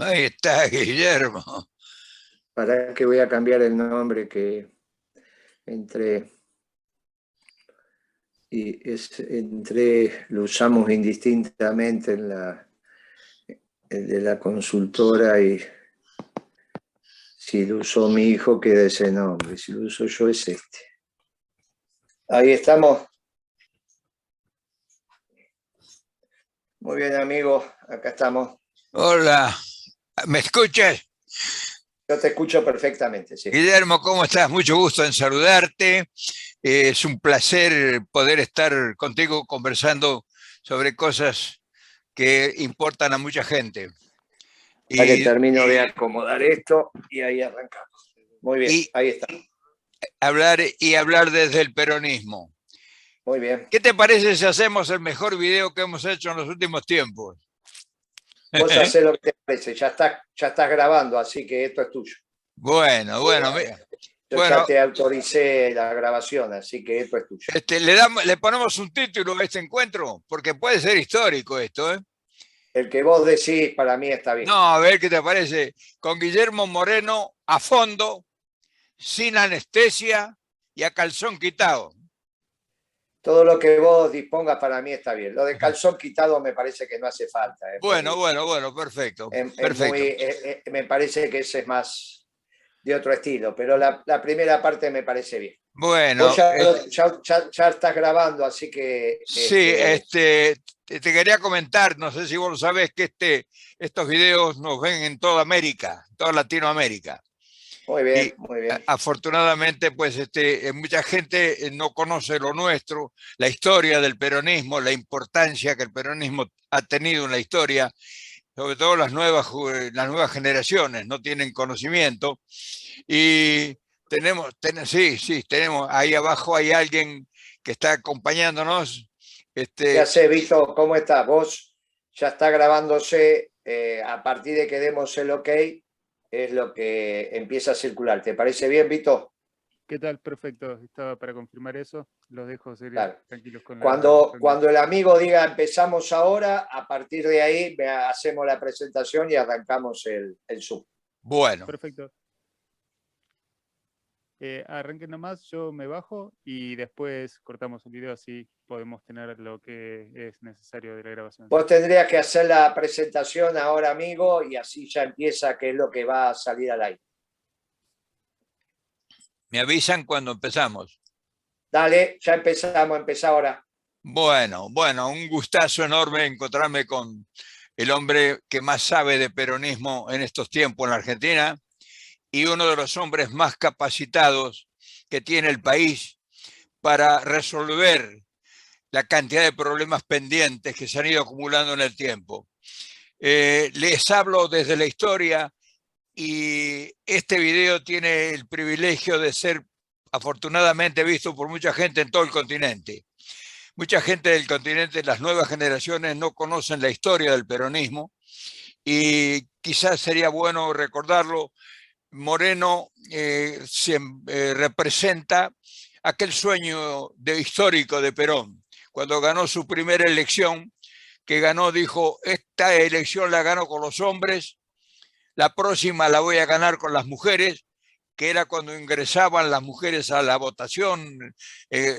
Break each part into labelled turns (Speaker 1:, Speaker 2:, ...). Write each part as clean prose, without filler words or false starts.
Speaker 1: Ahí está, Guillermo.
Speaker 2: ¿Para qué voy a cambiar el nombre que entré lo usamos indistintamente de la consultora y si lo usó mi hijo queda ese nombre, si lo uso yo es este. Ahí estamos. Muy bien, amigos, acá estamos.
Speaker 1: Hola, ¿me escuchas?
Speaker 2: Yo te escucho perfectamente, sí.
Speaker 1: Guillermo, ¿cómo estás? Mucho gusto en saludarte. Es un placer poder estar contigo conversando sobre cosas que importan a mucha gente.
Speaker 2: Para que
Speaker 1: Y,
Speaker 2: termino de acomodar esto y ahí arrancamos. Muy bien,
Speaker 1: y
Speaker 2: ahí está.
Speaker 1: hablar desde el peronismo.
Speaker 2: Muy bien.
Speaker 1: ¿Qué te parece si hacemos el mejor video que hemos hecho en los últimos tiempos?
Speaker 2: Vos hacés lo que te parece, ya estás grabando, así que esto es tuyo.
Speaker 1: Bueno,
Speaker 2: Yo ya
Speaker 1: bueno,
Speaker 2: te autoricé la grabación, así que esto es tuyo.
Speaker 1: le ponemos un título a este encuentro, porque puede ser histórico esto, ¿eh?
Speaker 2: El que vos decís para mí está bien.
Speaker 1: No, a ver qué te parece. Con Guillermo Moreno a fondo, sin anestesia y a calzón quitado.
Speaker 2: Todo lo que vos dispongas para mí está bien. Lo de calzón quitado me parece que no hace falta.
Speaker 1: Bueno, perfecto, perfecto.
Speaker 2: Me parece que ese es más de otro estilo, pero la primera parte me parece bien. Vos
Speaker 1: Bueno,
Speaker 2: ya estás grabando, así que
Speaker 1: sí, te quería comentar, no sé si vos lo sabés, que estos videos nos ven en toda América, toda Latinoamérica.
Speaker 2: muy
Speaker 1: Y
Speaker 2: bien, muy bien.
Speaker 1: afortunadamente, pues mucha gente no conoce lo nuestro, la historia del peronismo, la importancia que el peronismo ha tenido en la historia, sobre todo las nuevas generaciones no tienen conocimiento. Y tenemos, ahí abajo hay alguien que está acompañándonos.
Speaker 2: ¿Qué
Speaker 1: Este,
Speaker 2: haces, Vito? ¿Cómo estás? Vos ya está grabándose, a partir de que demos el OK, es lo que empieza a circular. ¿Te parece bien, Vito?
Speaker 3: ¿Qué tal? Perfecto. Estaba para confirmar eso. Los dejo seguir
Speaker 2: Claro.
Speaker 3: tranquilos con la reunión.
Speaker 2: Cuando el amigo diga empezamos ahora, a partir de ahí hacemos la presentación y arrancamos el Zoom.
Speaker 1: bueno,
Speaker 3: Perfecto. Arranquen nomás, yo me bajo y después cortamos el video, así podemos tener lo que es necesario de la grabación.
Speaker 2: Vos tendrías que hacer la presentación ahora, amigo, y así ya empieza qué es lo que va a salir al aire.
Speaker 1: me avisan cuando empezamos.
Speaker 2: Dale, ya empezá ahora.
Speaker 1: Bueno, un gustazo enorme encontrarme con el hombre que más sabe de peronismo en estos tiempos en la Argentina y uno de los hombres más capacitados que tiene el país para resolver la cantidad de problemas pendientes que se han ido acumulando en el tiempo. Les hablo desde la historia y este video tiene el privilegio de ser afortunadamente visto por mucha gente en todo el continente. Mucha gente del continente, las nuevas generaciones, no conocen la historia del peronismo y quizás sería bueno recordarlo. Moreno representa aquel sueño histórico de Perón. Cuando ganó su primera elección, que ganó, dijo, esta elección la gano con los hombres, la próxima la voy a ganar con las mujeres, que era cuando ingresaban las mujeres a la votación,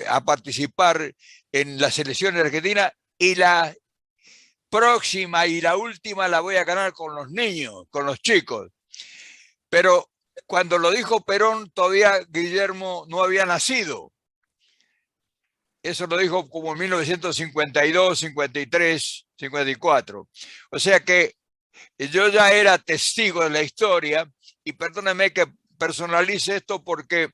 Speaker 1: a participar en las elecciones argentinas, y la próxima y la última la voy a ganar con los niños, con los chicos. Pero cuando lo dijo Perón, todavía Guillermo no había nacido. Eso lo dijo como en 1952, 53, 54. O sea que yo ya era testigo de la historia y perdóneme que personalice esto porque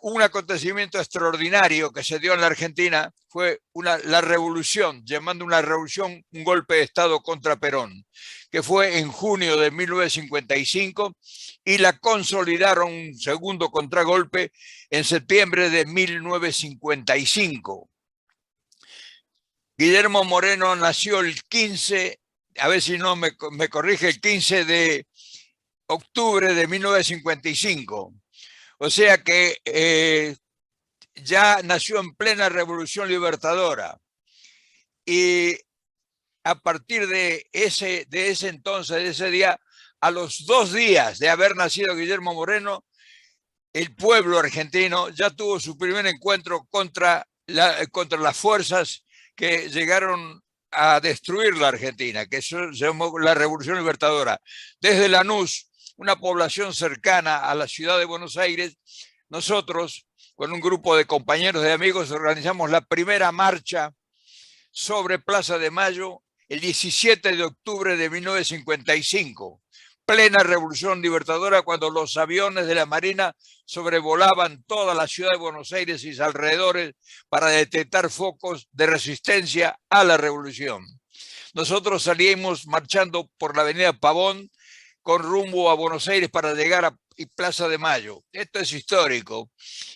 Speaker 1: un acontecimiento extraordinario que se dio en la Argentina fue la revolución, llamando una revolución un golpe de Estado contra Perón, que fue en junio de 1955 y la consolidaron un segundo contragolpe en septiembre de 1955. Guillermo Moreno nació el 15, a ver si no me corrige, el 15 de octubre de 1955. O sea que ya nació en plena revolución libertadora. Y a partir de ese entonces, de ese día, a los 2 días de haber nacido Guillermo Moreno, el pueblo argentino ya tuvo su primer encuentro contra las fuerzas que llegaron a destruir la Argentina, que se llamó la Revolución Libertadora. Desde Lanús, una población cercana a la ciudad de Buenos Aires, nosotros, con un grupo de compañeros, de amigos, organizamos la primera marcha sobre Plaza de Mayo el 17 de octubre de 1955. Plena Revolución Libertadora, cuando los aviones de la Marina sobrevolaban toda la ciudad de Buenos Aires y sus alrededores para detectar focos de resistencia a la revolución. Nosotros salimos marchando por la avenida Pavón con rumbo a Buenos Aires para llegar a Plaza de Mayo. Esto es histórico.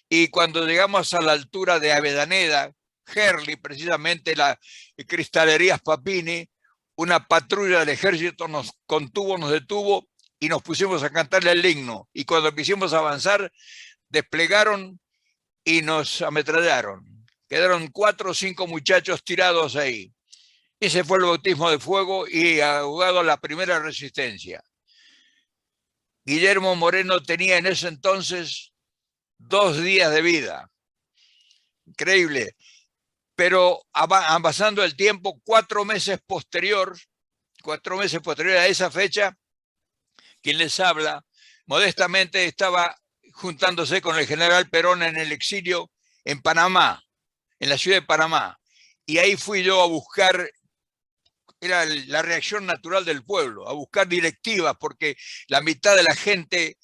Speaker 1: Y cuando llegamos a la altura de Avellaneda, Herli, precisamente la Cristalerías Papini, una patrulla del ejército nos contuvo, nos detuvo y nos pusimos a cantarle el himno. Y cuando quisimos avanzar, desplegaron y nos ametrallaron. Quedaron 4 o 5 muchachos tirados ahí. Ese fue el bautismo de fuego y ahogado la primera resistencia. Guillermo Moreno tenía en ese entonces 2 días de vida. Increíble. Pero avanzando el tiempo, 4 meses posterior a esa fecha, quien les habla, modestamente estaba juntándose con el general Perón en el exilio en Panamá, en la ciudad de Panamá. Y ahí fui yo a buscar, era la reacción natural del pueblo, a buscar directivas, porque la mitad de la gente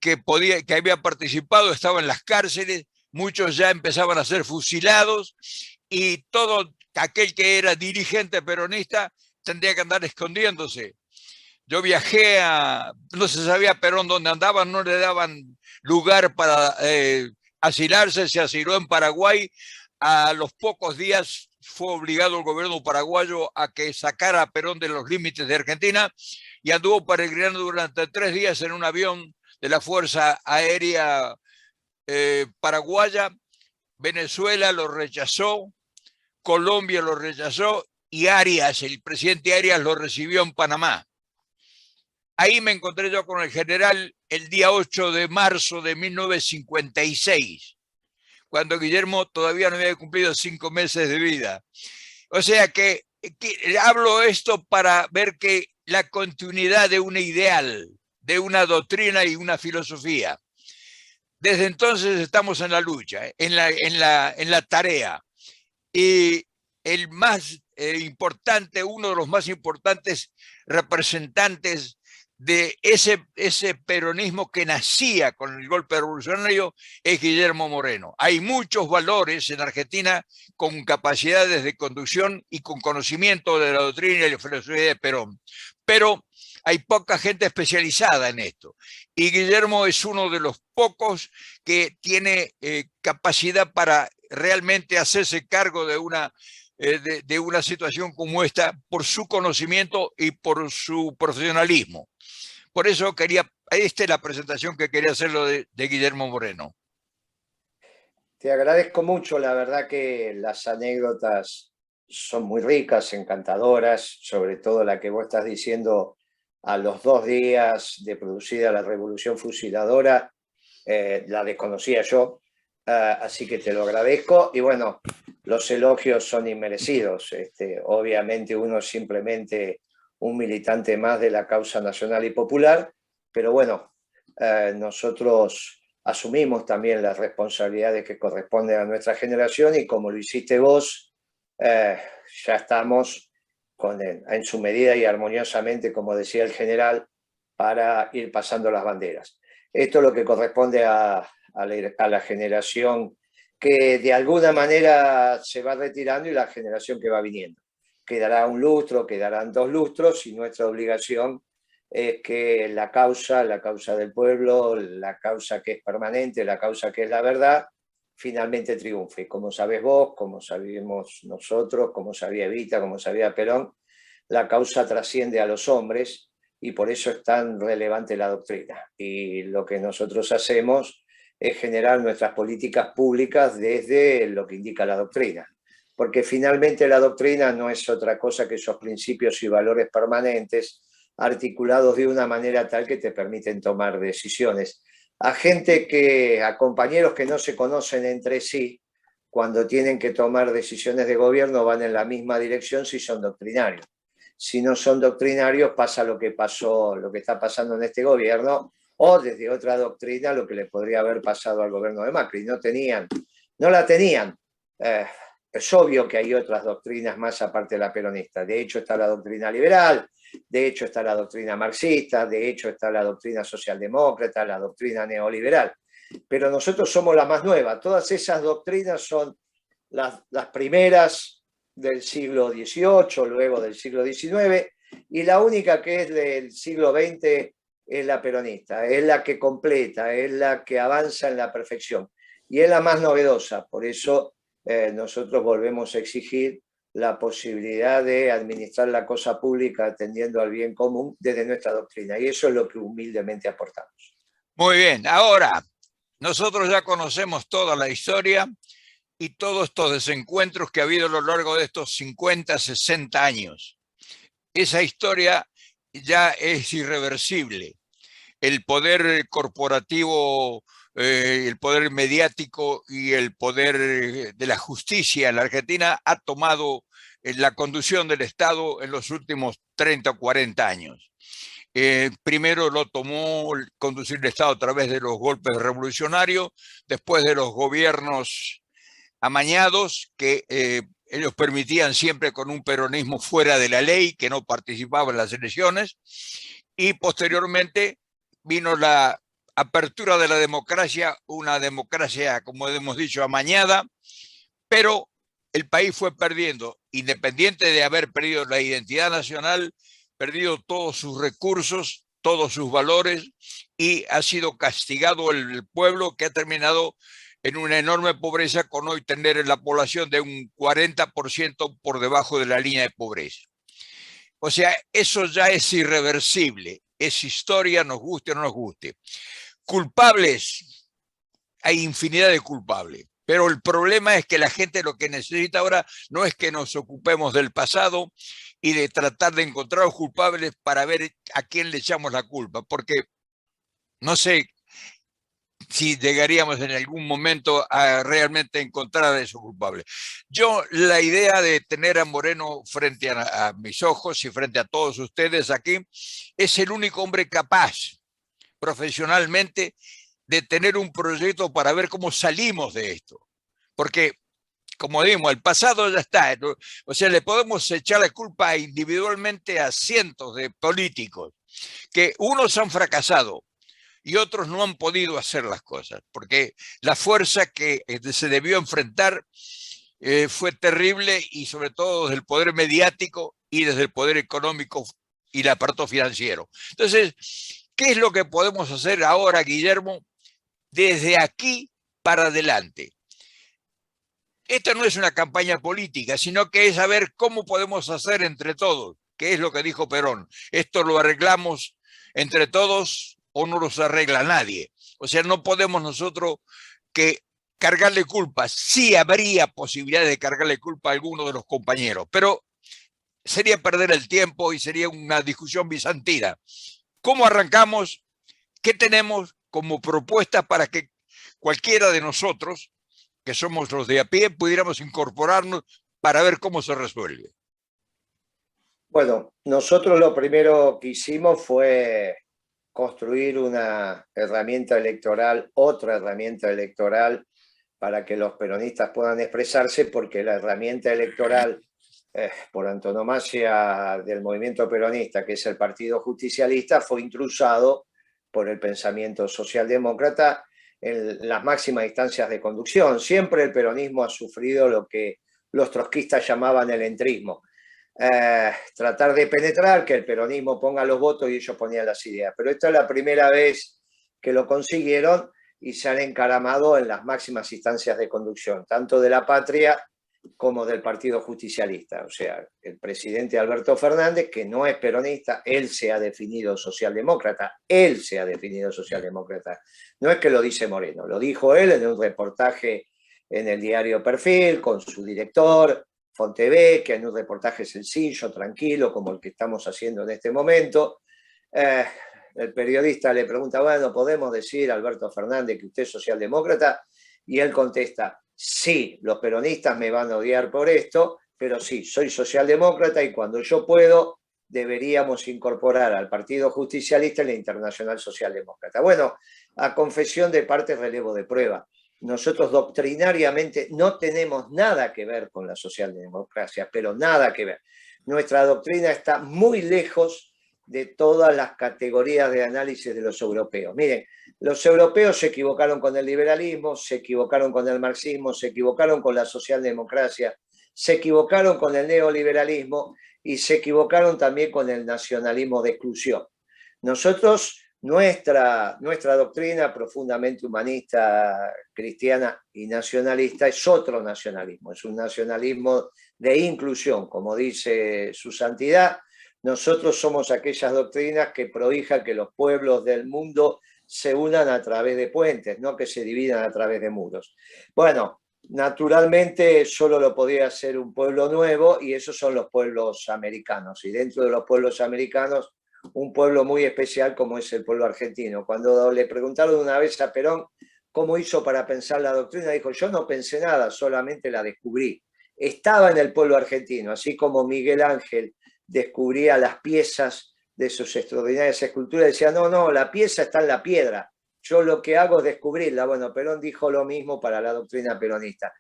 Speaker 1: que había participado estaba en las cárceles, muchos ya empezaban a ser fusilados, y todo aquel que era dirigente peronista tendría que andar escondiéndose. Yo viajé no se sabía Perón dónde andaba, no le daban lugar para asilarse, se asiló en Paraguay. A los pocos días fue obligado el gobierno paraguayo a que sacara a Perón de los límites de Argentina y anduvo peregrinando durante 3 días en un avión de la Fuerza Aérea Paraguaya. Venezuela lo rechazó, Colombia lo rechazó y Arias, el presidente Arias, lo recibió en Panamá. Ahí me encontré yo con el general el día 8 de marzo de 1956, cuando Guillermo todavía no había cumplido 5 meses de vida. O sea que hablo esto para ver que la continuidad de un ideal, de una doctrina y una filosofía. Desde entonces estamos en la lucha, en la tarea. Y el más importante, uno de los más importantes representantes de ese peronismo que nacía con el golpe revolucionario es Guillermo Moreno. Hay muchos valores en Argentina con capacidades de conducción y con conocimiento de la doctrina y la filosofía de Perón, pero hay poca gente especializada en esto. Y Guillermo es uno de los pocos que tiene capacidad para realmente hacerse cargo de una situación como esta por su conocimiento y por su profesionalismo. Por eso esta es la presentación que quería hacerlo de Guillermo Moreno.
Speaker 2: Te agradezco mucho, la verdad que las anécdotas son muy ricas, encantadoras, sobre todo la que vos estás diciendo a los 2 días de producida la Revolución Fusiladora, la desconocía yo, así que te lo agradezco. Y bueno, los elogios son inmerecidos. Obviamente uno es simplemente un militante más de la causa nacional y popular, pero bueno, nosotros asumimos también las responsabilidades que corresponden a nuestra generación y como lo hiciste vos, ya estamos en su medida y armoniosamente, como decía el general, para ir pasando las banderas. Esto es lo que corresponde a la generación que de alguna manera se va retirando y la generación que va viniendo. Quedará un lustro, quedarán 2 lustros y nuestra obligación es que la causa del pueblo, la causa que es permanente, la causa que es la verdad, finalmente triunfe. Como sabés vos, como sabemos nosotros, como sabía Evita, como sabía Perón, la causa trasciende a los hombres y por eso es tan relevante la doctrina. Y lo que nosotros hacemos es generar nuestras políticas públicas desde lo que indica la doctrina. porque finalmente la doctrina no es otra cosa que esos principios y valores permanentes articulados de una manera tal que te permiten tomar decisiones. A compañeros que no se conocen entre sí, cuando tienen que tomar decisiones de gobierno, van en la misma dirección si son doctrinarios. Si no son doctrinarios, pasa lo que pasó, lo que está pasando en este gobierno, o desde otra doctrina lo que le podría haber pasado al gobierno de Macri. No la tenían. Es obvio que hay otras doctrinas más aparte de la peronista. De hecho está la doctrina liberal, de hecho está la doctrina marxista, de hecho está la doctrina socialdemócrata, la doctrina neoliberal. Pero nosotros somos la más nueva. Todas esas doctrinas son las primeras del siglo XVIII, luego del siglo XIX, y la única que es del siglo XX es la peronista, es la que completa, es la que avanza en la perfección, y es la más novedosa. Por eso nosotros volvemos a exigir la posibilidad de administrar la cosa pública atendiendo al bien común desde nuestra doctrina, y eso es lo que humildemente aportamos.
Speaker 1: Muy bien, ahora nosotros ya conocemos toda la historia y todos estos desencuentros que ha habido a lo largo de estos 50, 60 años. Esa historia ya es irreversible. El poder corporativo, el poder mediático y el poder de la justicia en la Argentina ha tomado la conducción del Estado en los últimos 30 o 40 años. Primero lo tomó conducir el Estado a través de los golpes revolucionarios, después de los gobiernos amañados que ellos permitían siempre con un peronismo fuera de la ley, que no participaba en las elecciones, y posteriormente vino la apertura de la democracia, una democracia, como hemos dicho, amañada, pero el país fue perdiendo, independiente de haber perdido la identidad nacional, perdido todos sus recursos, todos sus valores, y ha sido castigado el pueblo, que ha terminado en una enorme pobreza, con hoy tener la población de un 40% por debajo de la línea de pobreza. O sea, eso ya es irreversible, es historia, nos guste o no nos guste. Culpables, hay infinidad de culpables, pero el problema es que la gente lo que necesita ahora no es que nos ocupemos del pasado y de tratar de encontrar los culpables para ver a quién le echamos la culpa, porque no sé si llegaríamos en algún momento a realmente encontrar a esos culpables. Yo, la idea de tener a Moreno frente a mis ojos y frente a todos ustedes aquí, es el único hombre capaz profesionalmente de tener un proyecto para ver cómo salimos de esto. Porque, como dimos, el pasado ya está. O sea, le podemos echar la culpa individualmente a cientos de políticos, que unos han fracasado y otros no han podido hacer las cosas, porque la fuerza que se debió enfrentar fue terrible, y sobre todo desde el poder mediático y desde el poder económico y el aparato financiero. Entonces, ¿qué es lo que podemos hacer ahora, Guillermo, desde aquí para adelante? Esta no es una campaña política, sino que es saber cómo podemos hacer entre todos, que es lo que dijo Perón. Esto lo arreglamos entre todos o no los arregla nadie. O sea, no podemos nosotros que cargarle culpa. Sí habría posibilidad de cargarle culpa a alguno de los compañeros, pero sería perder el tiempo y sería una discusión bizantina. ¿Cómo arrancamos? ¿Qué tenemos como propuesta para que cualquiera de nosotros, que somos los de a pie, pudiéramos incorporarnos para ver cómo se resuelve?
Speaker 2: Bueno, nosotros lo primero que hicimos fue construir una herramienta electoral, otra herramienta electoral, para que los peronistas puedan expresarse, porque la herramienta electoral por antonomasia del movimiento peronista, que es el Partido Justicialista, fue intrusado por el pensamiento socialdemócrata en las máximas instancias de conducción. Siempre el peronismo ha sufrido lo que los trotskistas llamaban el entrismo. Tratar de penetrar, que el peronismo ponga los votos y ellos ponían las ideas. Pero esta es la primera vez que lo consiguieron y se han encaramado en las máximas instancias de conducción, tanto de la patria como del Partido Justicialista. O sea, el presidente Alberto Fernández, que no es peronista, él se ha definido socialdemócrata, él se ha definido socialdemócrata. No es que lo dice Moreno, lo dijo él en un reportaje en el diario Perfil, con su director, Fontevecchia, en un reportaje sencillo, tranquilo, como el que estamos haciendo en este momento. El periodista le pregunta, bueno, ¿podemos decir, Alberto Fernández, que usted es socialdemócrata? Y él contesta, sí, los peronistas me van a odiar por esto, pero sí, soy socialdemócrata y cuando yo puedo deberíamos incorporar al Partido Justicialista y la Internacional Socialdemócrata. Bueno, a confesión de parte, relevo de prueba. Nosotros doctrinariamente no tenemos nada que ver con la socialdemocracia, pero nada que ver. Nuestra doctrina está muy lejos de todas las categorías de análisis de los europeos. Miren, los europeos se equivocaron con el liberalismo, se equivocaron con el marxismo, se equivocaron con la socialdemocracia, se equivocaron con el neoliberalismo y se equivocaron también con el nacionalismo de exclusión. Nosotros, nuestra doctrina profundamente humanista, cristiana y nacionalista es otro nacionalismo, es un nacionalismo de inclusión, como dice su santidad. Nosotros somos aquellas doctrinas que prohijan que los pueblos del mundo se unan a través de puentes, no que se dividan a través de muros. Bueno, naturalmente solo lo podía hacer un pueblo nuevo y esos son los pueblos americanos. Y dentro de los pueblos americanos, un pueblo muy especial como es el pueblo argentino. Cuando le preguntaron una vez a Perón cómo hizo para pensar la doctrina, dijo, yo no pensé nada, solamente la descubrí. Estaba en el pueblo argentino, así como Miguel Ángel descubría las piezas de sus extraordinarias esculturas, decía, no, la pieza está en la piedra, yo lo que hago es descubrirla. Bueno, Perón dijo lo mismo para la doctrina peronista.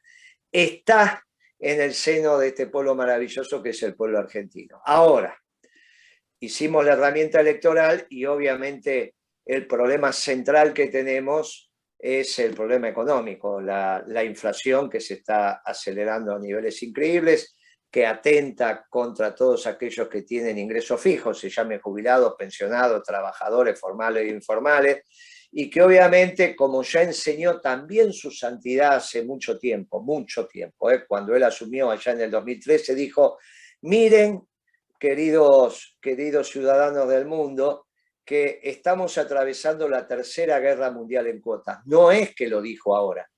Speaker 2: Está en el seno de este pueblo maravilloso que es el pueblo argentino. Ahora, hicimos la herramienta electoral y obviamente el problema central que tenemos es el problema económico, la inflación que se está acelerando a niveles increíbles, que atenta contra todos aquellos que tienen ingresos fijos, se llamen jubilados, pensionados, trabajadores formales e informales, y que obviamente, como ya enseñó también su santidad hace mucho tiempo, cuando él asumió allá en el 2013, dijo, miren, queridos ciudadanos del mundo, que estamos atravesando la tercera guerra mundial en cuotas. No es que lo dijo ahora,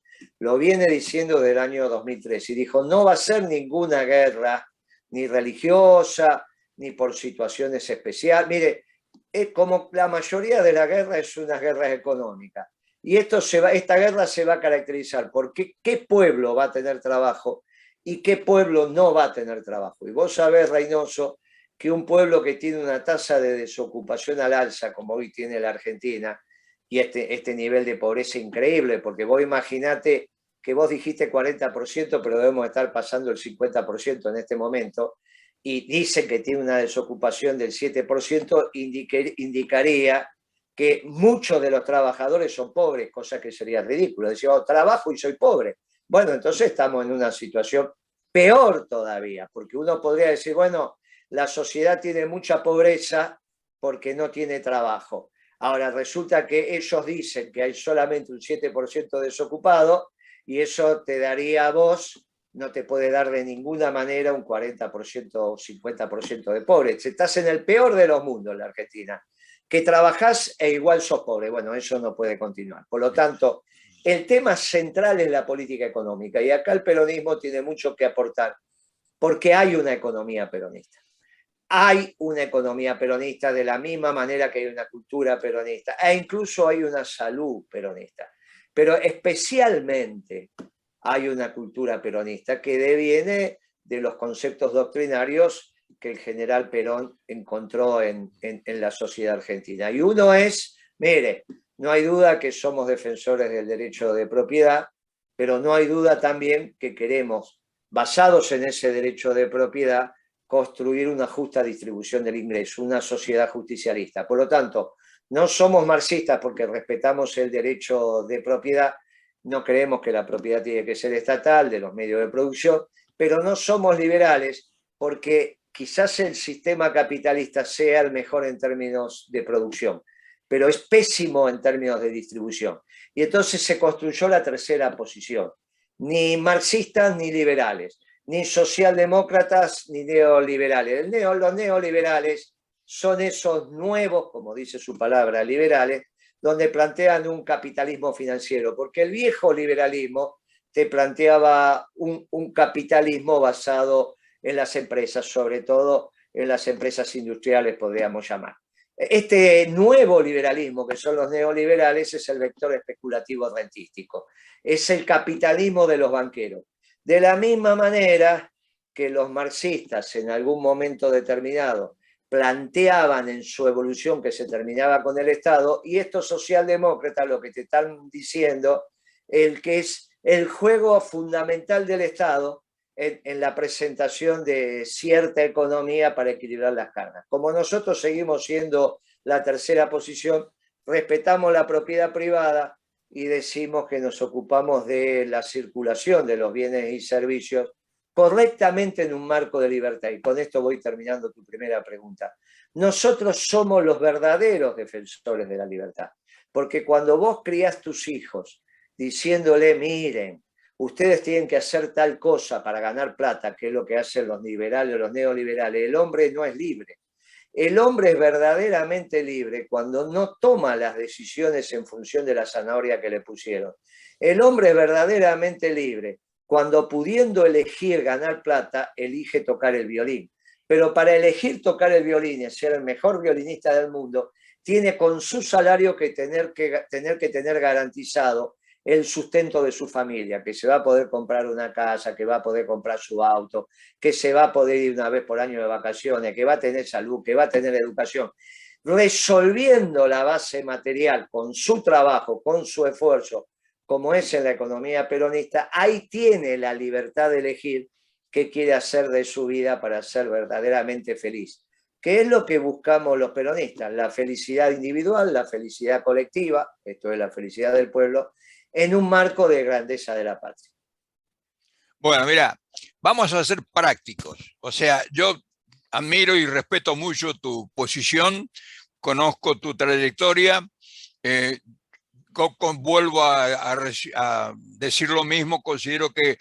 Speaker 2: lo viene diciendo del año 2003 y dijo, no va a ser ninguna guerra, ni religiosa, ni por situaciones especiales. Mire, como la mayoría de la guerra es una guerra económica. Y esta guerra se va a caracterizar por qué pueblo va a tener trabajo y qué pueblo no va a tener trabajo. Y vos sabés, Reynoso, que un pueblo que tiene una tasa de desocupación al alza, como hoy tiene la Argentina, y este nivel de pobreza increíble, porque vos imaginate que vos dijiste 40%, pero debemos estar pasando el 50% en este momento, y dicen que tiene una desocupación del 7%, indicaría que muchos de los trabajadores son pobres, cosa que sería ridículo. Decía, trabajo y soy pobre. Bueno, entonces estamos en una situación peor todavía, porque uno podría decir, bueno, la sociedad tiene mucha pobreza porque no tiene trabajo. Ahora, resulta que ellos dicen que hay solamente un 7% desocupado y eso te daría a vos, no te puede dar de ninguna manera un 40% o 50% de pobres. Estás en el peor de los mundos, la Argentina. Que trabajás e igual sos pobre. Bueno, eso no puede continuar. Por lo tanto, el tema central es la política económica y acá el peronismo tiene mucho que aportar porque hay una economía peronista. Hay una economía peronista de la misma manera que hay una cultura peronista e incluso hay una salud peronista. Pero especialmente hay una cultura peronista que deviene de los conceptos doctrinarios que el general Perón encontró en la sociedad argentina. Y uno es, mire, no hay duda que somos defensores del derecho de propiedad, pero no hay duda también que queremos, basados en ese derecho de propiedad, construir una justa distribución del ingreso, una sociedad justicialista. Por lo tanto, no somos marxistas porque respetamos el derecho de propiedad, no creemos que la propiedad tiene que ser estatal, de los medios de producción, pero no somos liberales porque quizás el sistema capitalista sea el mejor en términos de producción, pero es pésimo en términos de distribución. Y entonces se construyó la tercera posición, ni marxistas ni liberales, ni socialdemócratas ni neoliberales. Los neoliberales son esos nuevos, como dice su palabra, liberales, donde plantean un capitalismo financiero, porque el viejo liberalismo te planteaba un capitalismo basado en las empresas, sobre todo en las empresas industriales, podríamos llamar. Este nuevo liberalismo, que son los neoliberales, es el vector especulativo rentístico, es el capitalismo de los banqueros. De la misma manera que los marxistas en algún momento determinado planteaban en su evolución que se terminaba con el Estado, y estos socialdemócratas lo que te están diciendo, el que es el juego fundamental del Estado en la presentación de cierta economía para equilibrar las cargas. Como nosotros seguimos siendo la tercera posición, respetamos la propiedad privada y decimos que nos ocupamos de la circulación de los bienes y servicios correctamente en un marco de libertad. Y con esto voy terminando tu primera pregunta. Nosotros somos los verdaderos defensores de la libertad, porque cuando vos criás tus hijos diciéndole, miren, ustedes tienen que hacer tal cosa para ganar plata, que es lo que hacen los liberales o los neoliberales, el hombre no es libre. El hombre es verdaderamente libre cuando no toma las decisiones en función de la zanahoria que le pusieron. El hombre es verdaderamente libre cuando, pudiendo elegir ganar plata, elige tocar el violín. Pero para elegir tocar el violín y ser el mejor violinista del mundo, tiene con su salario que tener garantizado el sustento de su familia, que se va a poder comprar una casa, que va a poder comprar su auto, que se va a poder ir una vez por año de vacaciones, que va a tener salud, que va a tener educación. Resolviendo la base material con su trabajo, con su esfuerzo, como es en la economía peronista, ahí tiene la libertad de elegir qué quiere hacer de su vida para ser verdaderamente feliz. ¿Qué es lo que buscamos los peronistas? La felicidad individual, la felicidad colectiva, esto es la felicidad del pueblo, en un marco de grandeza de la patria.
Speaker 1: Bueno, mira, vamos a ser prácticos. O sea, yo admiro y respeto mucho tu posición, conozco tu trayectoria, vuelvo a decir lo mismo, considero que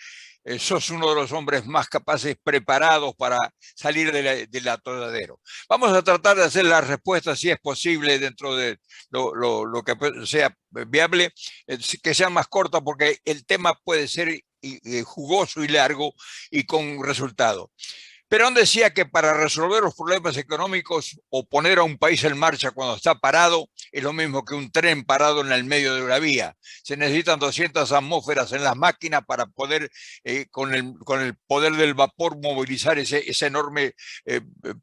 Speaker 1: sos uno de los hombres más capaces, preparados para salir del atolladero. Vamos a tratar de hacer la respuesta, si es posible, dentro de lo que sea viable, que sea más corta, porque el tema puede ser jugoso y largo y con resultado. Perón decía que para resolver los problemas económicos o poner a un país en marcha cuando está parado es lo mismo que un tren parado en el medio de una vía. Se necesitan 200 atmósferas en las máquinas para poder, con el poder del vapor, movilizar ese enorme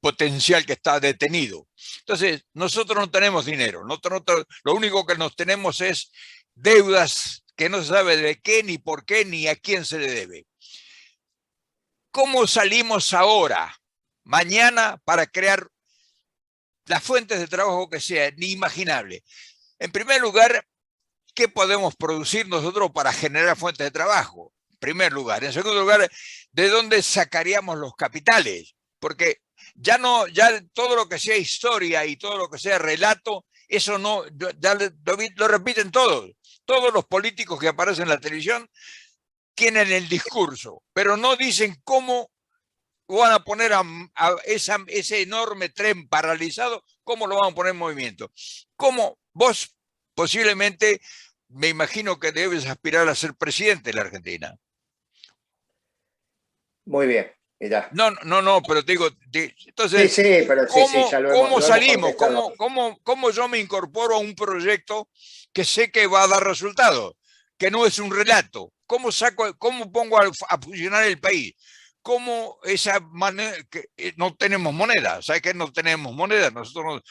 Speaker 1: potencial que está detenido. Entonces, nosotros no tenemos dinero. Lo único que nos tenemos es deudas que no se sabe de qué, ni por qué, ni a quién se le debe. ¿Cómo salimos ahora, mañana, para crear las fuentes de trabajo que sean inimaginables? En primer lugar, ¿qué podemos producir nosotros para generar fuentes de trabajo? En primer lugar. En segundo lugar, ¿de dónde sacaríamos los capitales? Porque ya todo lo que sea historia y todo lo que sea relato, eso no, ya lo repiten todos. Todos los políticos que aparecen en la televisión tienen el discurso, pero no dicen cómo van a poner a ese enorme tren paralizado, cómo lo van a poner en movimiento. ¿Cómo vos posiblemente, me imagino que debes aspirar a ser presidente de la Argentina?
Speaker 2: Muy bien, mirá.
Speaker 1: No, pero te digo, entonces,
Speaker 2: sí, pero
Speaker 1: ¿cómo salimos? ¿Cómo yo me incorporo a un proyecto que sé que va a dar resultados? Que no es un relato. ¿Cómo pongo a funcionar el país? ¿Cómo esa manera que no tenemos moneda? ¿Sabes qué? No tenemos moneda. Nosotros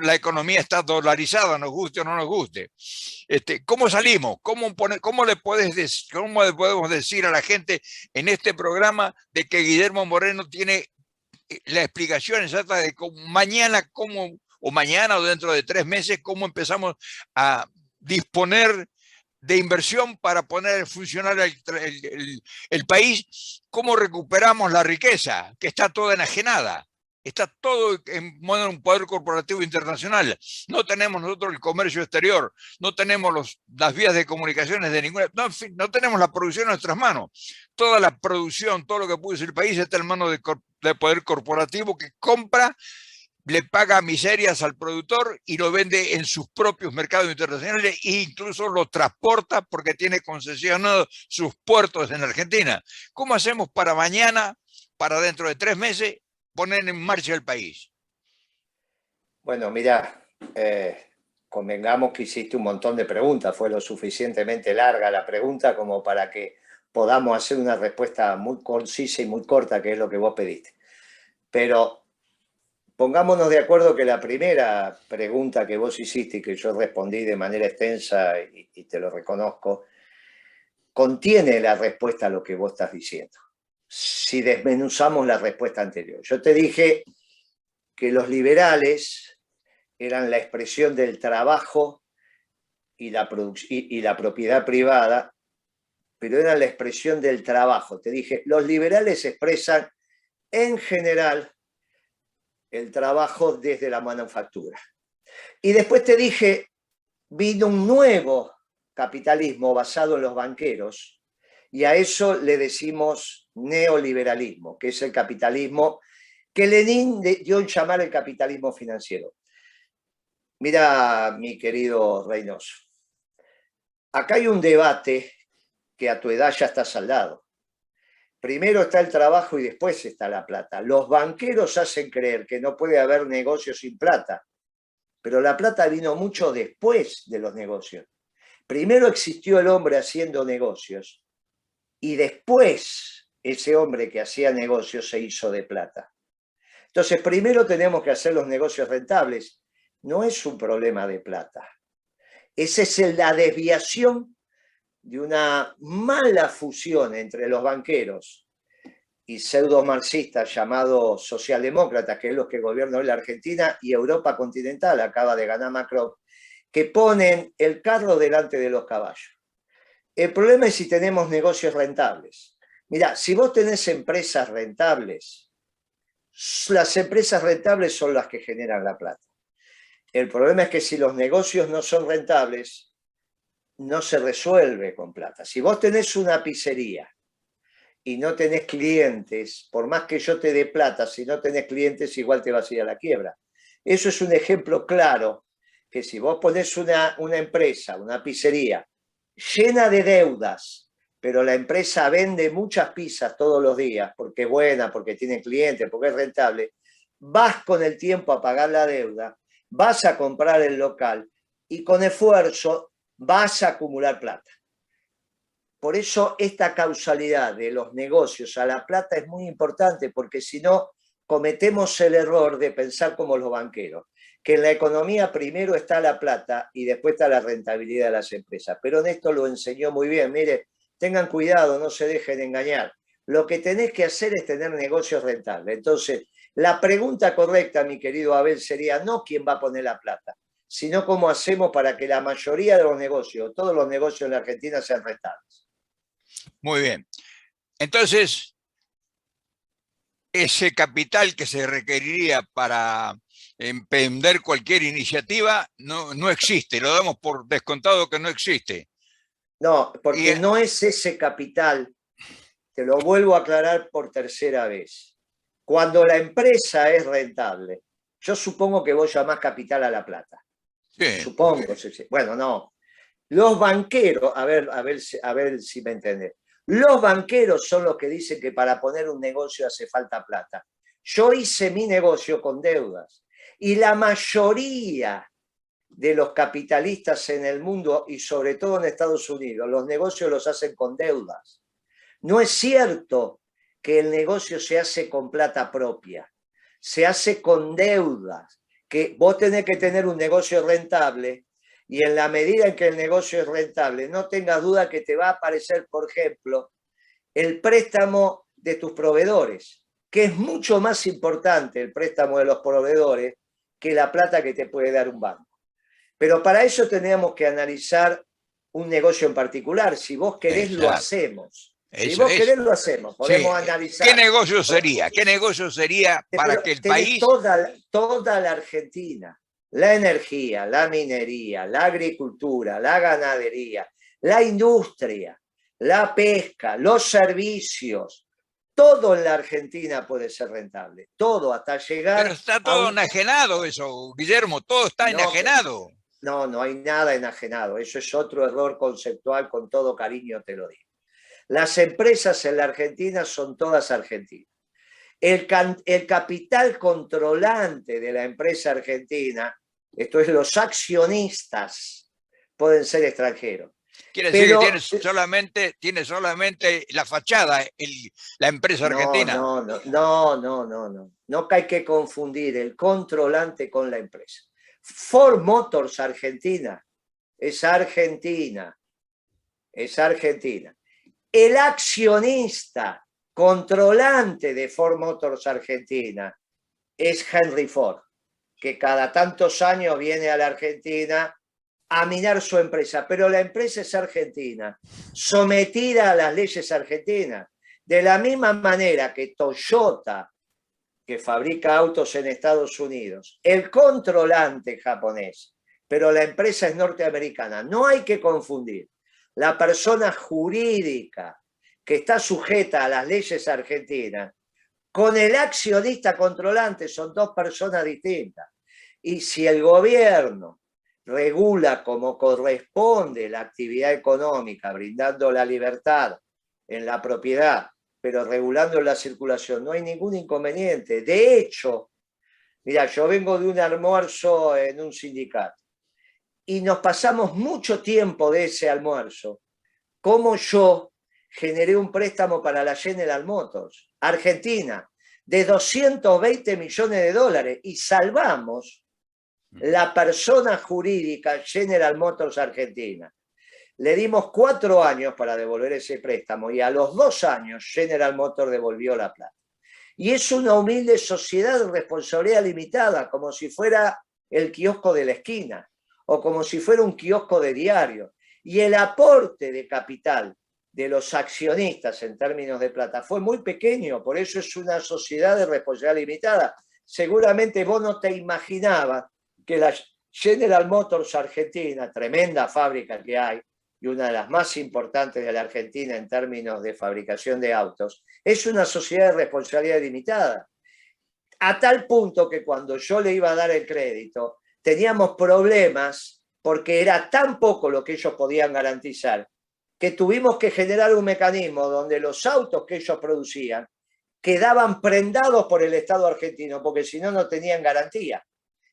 Speaker 1: la economía está dolarizada, nos guste o no nos guste. ¿Cómo salimos? ¿Cómo le podemos decir a la gente en este programa de que Guillermo Moreno tiene la explicación exacta de mañana o dentro de 3 meses, cómo empezamos a disponer de inversión para poner a funcionar el país? ¿Cómo recuperamos la riqueza que está toda enajenada? Está todo en un poder corporativo internacional. No tenemos nosotros el comercio exterior, no tenemos las vías de comunicaciones de ninguna, no, en fin, no tenemos la producción en nuestras manos. Toda la producción, todo lo que produce el país está en manos del poder corporativo que compra le paga miserias al productor y lo vende en sus propios mercados internacionales e incluso lo transporta porque tiene concesionados sus puertos en Argentina. ¿Cómo hacemos para mañana, para dentro de 3 meses, poner en marcha el país?
Speaker 2: Bueno, mira, convengamos que hiciste un montón de preguntas, fue lo suficientemente larga la pregunta como para que podamos hacer una respuesta muy concisa y muy corta, que es lo que vos pediste. Pero pongámonos de acuerdo que la primera pregunta que vos hiciste y que yo respondí de manera extensa, y te lo reconozco, contiene la respuesta a lo que vos estás diciendo. Si desmenuzamos la respuesta anterior. Yo te dije que los liberales eran la expresión del trabajo y la propiedad privada, pero eran la expresión del trabajo. Te dije, los liberales expresan en general el trabajo desde la manufactura. Y después te dije, vino un nuevo capitalismo basado en los banqueros, y a eso le decimos neoliberalismo, que es el capitalismo que Lenin dio en llamar el capitalismo financiero. Mira, mi querido Reynoso, acá hay un debate que a tu edad ya está saldado. Primero está el trabajo y después está la plata. Los banqueros hacen creer que no puede haber negocios sin plata, pero la plata vino mucho después de los negocios. Primero existió el hombre haciendo negocios y después ese hombre que hacía negocios se hizo de plata. Entonces, primero tenemos que hacer los negocios rentables. No es un problema de plata. Esa es la desviación de una mala fusión entre los banqueros y pseudo-marxistas llamados socialdemócratas, que es los que gobiernan hoy la Argentina y Europa continental, acaba de ganar Macron, que ponen el carro delante de los caballos. El problema es si tenemos negocios rentables. Mirá, si vos tenés empresas rentables, las empresas rentables son las que generan la plata. El problema es que si los negocios no son rentables, no se resuelve con plata. Si vos tenés una pizzería y no tenés clientes, por más que yo te dé plata, si no tenés clientes, igual te vas a ir a la quiebra. Eso es un ejemplo claro, que si vos ponés una empresa, una pizzería, llena de deudas, pero la empresa vende muchas pizzas todos los días, porque es buena, porque tiene clientes, porque es rentable, vas con el tiempo a pagar la deuda, vas a comprar el local y con esfuerzo vas a acumular plata. Por eso esta causalidad de los negocios a la plata es muy importante, porque si no cometemos el error de pensar como los banqueros, que en la economía primero está la plata y después está la rentabilidad de las empresas. Pero en esto lo enseñó muy bien. Mire, tengan cuidado, no se dejen engañar. Lo que tenés que hacer es tener negocios rentables. Entonces, la pregunta correcta, mi querido Abel, sería no quién va a poner la plata, sino cómo hacemos para que la mayoría de los negocios, todos los negocios en la Argentina sean rentables.
Speaker 1: Muy bien. Entonces, ese capital que se requeriría para emprender cualquier iniciativa no existe, lo damos por descontado que no existe.
Speaker 2: No, porque no es ese capital, te lo vuelvo a aclarar por tercera vez. Cuando la empresa es rentable, yo supongo que vos llamás capital a la plata. Sí. Supongo. Bueno, no. Los banqueros, a ver si me entendés. Los banqueros son los que dicen que para poner un negocio hace falta plata. Yo hice mi negocio con deudas y la mayoría de los capitalistas en el mundo y sobre todo en Estados Unidos, los negocios los hacen con deudas. No es cierto que el negocio se hace con plata propia, se hace con deudas, que vos tenés que tener un negocio rentable y en la medida en que el negocio es rentable, no tengas duda que te va a aparecer, por ejemplo, el préstamo de tus proveedores, que es mucho más importante el préstamo de los proveedores que la plata que te puede dar un banco. Pero para eso tenemos que analizar un negocio en particular. Si vos querés, lo hacemos. Si vos querés, lo hacemos. Podemos analizar.
Speaker 1: ¿Qué negocio sería? ¿Qué negocio sería para que el país...
Speaker 2: Toda la Argentina, la energía, la minería, la agricultura, la ganadería, la industria, la pesca, los servicios, Todo en la Argentina puede ser rentable, todo, hasta llegar
Speaker 1: Pero está
Speaker 2: a
Speaker 1: todo
Speaker 2: un...
Speaker 1: enajenado eso, Guillermo, todo está
Speaker 2: No,
Speaker 1: enajenado.
Speaker 2: no, no hay nada enajenado. Eso es otro error conceptual, con todo cariño te lo digo. Las empresas en la Argentina son todas argentinas. El capital controlante de la empresa argentina, esto es los accionistas, pueden ser extranjeros.
Speaker 1: Quiere decir
Speaker 2: Pero
Speaker 1: que tiene solamente la fachada la empresa argentina.
Speaker 2: No hay que confundir el controlante con la empresa. Ford Motors Argentina es argentina. Es argentina. El accionista controlante de Ford Motors Argentina es Henry Ford, que cada tantos años viene a la Argentina a minar su empresa, pero la empresa es argentina, sometida a las leyes argentinas. De la misma manera que Toyota, que fabrica autos en Estados Unidos, el controlante japonés, pero la empresa es norteamericana. No hay que confundir la persona jurídica que está sujeta a las leyes argentinas con el accionista controlante. Son dos personas distintas. Y si el gobierno regula como corresponde la actividad económica, brindando la libertad en la propiedad, pero regulando la circulación, no hay ningún inconveniente. De hecho, mira, yo vengo de un almuerzo en un sindicato y nos pasamos mucho tiempo de ese almuerzo, como yo generé un préstamo para la General Motors, Argentina, de 220 millones de dólares y salvamos la persona jurídica General Motors Argentina. Le dimos 4 años para devolver ese préstamo y a los 2 años General Motors devolvió la plata. Y es una humilde sociedad de responsabilidad limitada, como si fuera el kiosco de la esquina o como si fuera un kiosco de diario. Y el aporte de capital de los accionistas en términos de plata fue muy pequeño, por eso es una sociedad de responsabilidad limitada. Seguramente vos no te imaginabas que la General Motors Argentina, tremenda fábrica que hay, y una de las más importantes de la Argentina en términos de fabricación de autos, es una sociedad de responsabilidad limitada. A tal punto que cuando yo le iba a dar el crédito, teníamos problemas porque era tan poco lo que ellos podían garantizar, que tuvimos que generar un mecanismo donde los autos que ellos producían quedaban prendados por el Estado argentino, porque si no, no tenían garantía.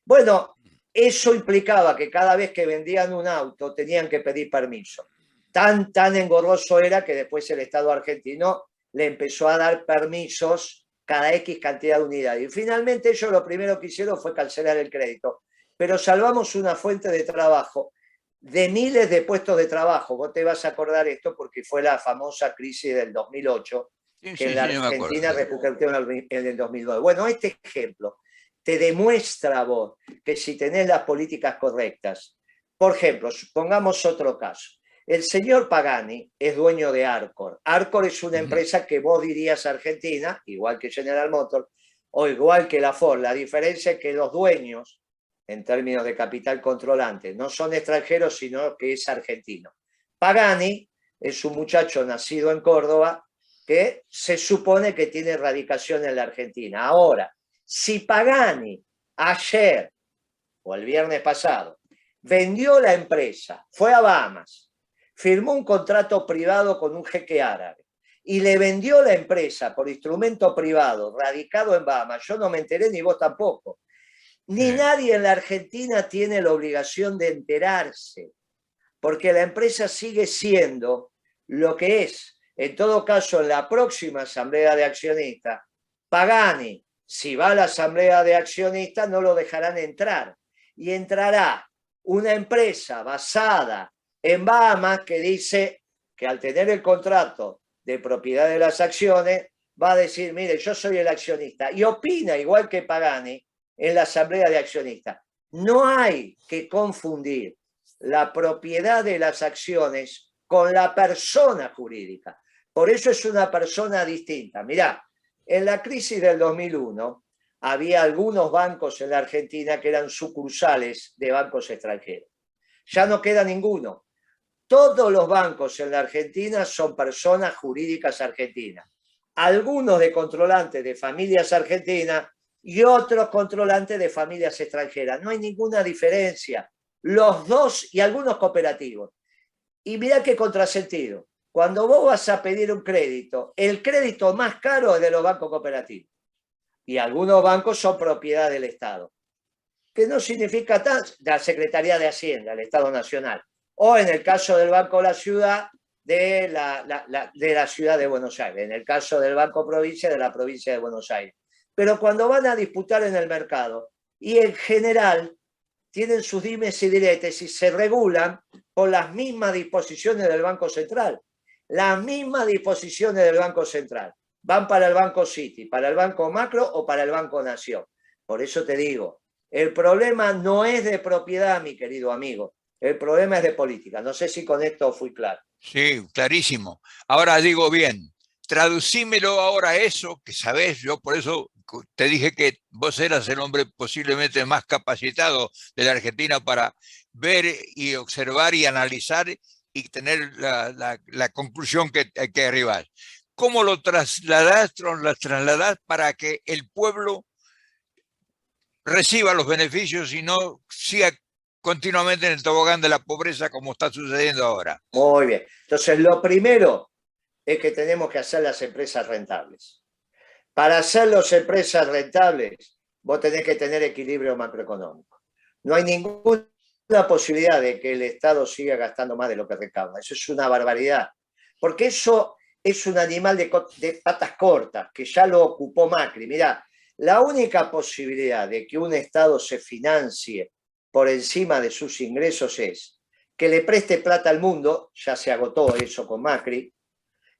Speaker 2: Bueno, eso implicaba que cada vez que vendían un auto tenían que pedir permiso. Tan engorroso era que después el Estado argentino le empezó a dar permisos cada X cantidad de unidades. Y finalmente ellos lo primero que hicieron fue cancelar el crédito. Pero salvamos una fuente de trabajo, de miles de puestos de trabajo. Vos te vas a acordar esto porque fue la famosa crisis del 2008, que en la Argentina repercutió en el 2009. Bueno, este ejemplo te demuestra a vos que si tenés las políticas correctas, por ejemplo, pongamos otro caso. El señor Pagani es dueño de Arcor. Arcor es una empresa que vos dirías argentina, igual que General Motors, o igual que la Ford. La diferencia es que los dueños, en términos de capital controlante, no son extranjeros, sino que es argentino. Pagani es un muchacho nacido en Córdoba que se supone que tiene radicación en la Argentina. Ahora, si Pagani ayer o el viernes pasado vendió la empresa, fue a Bahamas, firmó un contrato privado con un jeque árabe y le vendió la empresa por instrumento privado radicado en Bahamas, yo no me enteré ni vos tampoco, ni nadie en la Argentina tiene la obligación de enterarse, porque la empresa sigue siendo lo que es. En todo caso, en la próxima asamblea de accionistas, Pagani, si va a la asamblea de accionistas, no lo dejarán entrar. Y entrará una empresa basada en Bahamas que dice que al tener el contrato de propiedad de las acciones, va a decir, mire, yo soy el accionista. Y opina igual que Pagani en la asamblea de accionistas. No hay que confundir la propiedad de las acciones con la persona jurídica. Por eso es una persona distinta. Mirá, en la crisis del 2001 había algunos bancos en la Argentina que eran sucursales de bancos extranjeros. Ya no queda ninguno. Todos los bancos en la Argentina son personas jurídicas argentinas. algunos de controlantes de familias argentinas y otros controlantes de familias extranjeras. No hay ninguna diferencia. Los dos y algunos cooperativos. Y mirá qué contrasentido. Cuando vos vas a pedir un crédito, el crédito más caro es de los bancos cooperativos. Y algunos bancos son propiedad del Estado. Que no significa tanto, de la Secretaría de Hacienda, el Estado Nacional. O en el caso del Banco de la Ciudad, de la Ciudad de Buenos Aires. En el caso del Banco Provincia, de la Provincia de Buenos Aires. Pero cuando van a disputar en el mercado, y en general tienen sus dimes y diretes y se regulan por las mismas disposiciones del Banco Central. Las mismas disposiciones del Banco Central. Van para el Banco City, para el Banco Macro o para el Banco Nación. Por eso te digo, el problema no es de propiedad, mi querido amigo. El problema es de política. No sé si con esto fui claro.
Speaker 1: Sí, clarísimo. Ahora digo bien, traducímelo ahora eso, que sabés, yo por eso te dije que vos eras el hombre posiblemente más capacitado de la Argentina para ver y observar y analizar y tener la conclusión que hay que arribar. ¿Cómo lo trasladás para que el pueblo reciba los beneficios y no siga continuamente en el tobogán de la pobreza como está sucediendo ahora?
Speaker 2: Muy bien. Entonces, lo primero es que tenemos que hacer las empresas rentables. Para hacer las empresas rentables, vos tenés que tener equilibrio macroeconómico. No hay ninguna posibilidad de que el Estado siga gastando más de lo que recauda. Eso es una barbaridad. Porque eso es un animal de patas cortas, que ya lo ocupó Macri. Mirá, la única posibilidad de que un Estado se financie por encima de sus ingresos es que le preste plata al mundo, ya se agotó eso con Macri,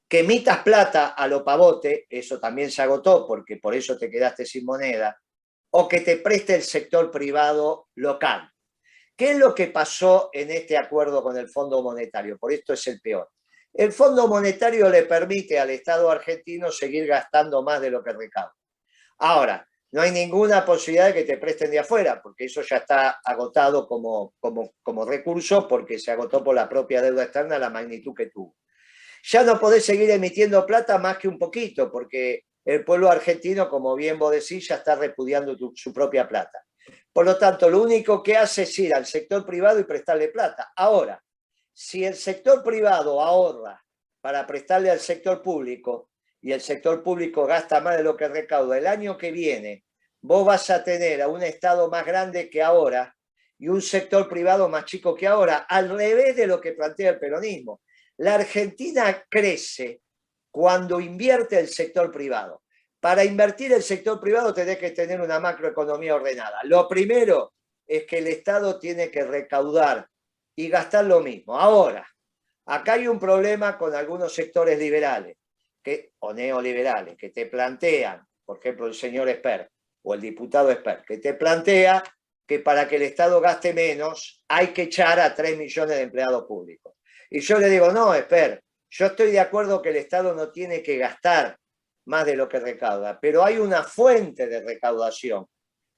Speaker 2: que emitas plata a lo pavote, eso también se agotó porque por eso te quedaste sin moneda, o que te preste el sector privado local. ¿Qué es lo que pasó en este acuerdo con el Fondo Monetario? Por esto es el peor. El Fondo Monetario le permite al Estado argentino seguir gastando más de lo que recauda. Ahora, no hay ninguna posibilidad de que te presten de afuera, porque eso ya está agotado como recurso, porque se agotó por la propia deuda externa la magnitud que tuvo. Ya no podés seguir emitiendo plata más que un poquito, porque el pueblo argentino, como bien vos decís, ya está repudiando su propia plata. Por lo tanto, lo único que hace es ir al sector privado y prestarle plata. Ahora, si el sector privado ahorra para prestarle al sector público y el sector público gasta más de lo que recauda, el año que viene vos vas a tener a un Estado más grande que ahora y un sector privado más chico que ahora, al revés de lo que plantea el peronismo. La Argentina crece cuando invierte el sector privado. Para invertir el sector privado tenés que tener una macroeconomía ordenada. Lo primero es que el Estado tiene que recaudar y gastar lo mismo. Ahora, acá hay un problema con algunos sectores liberales o neoliberales que te plantean, por ejemplo, el señor Esper o el diputado Esper, que te plantea que para que el Estado gaste menos hay que echar a 3 millones de empleados públicos. Y yo le digo, no, Esper, yo estoy de acuerdo que el Estado no tiene que gastar más de lo que recauda, pero hay una fuente de recaudación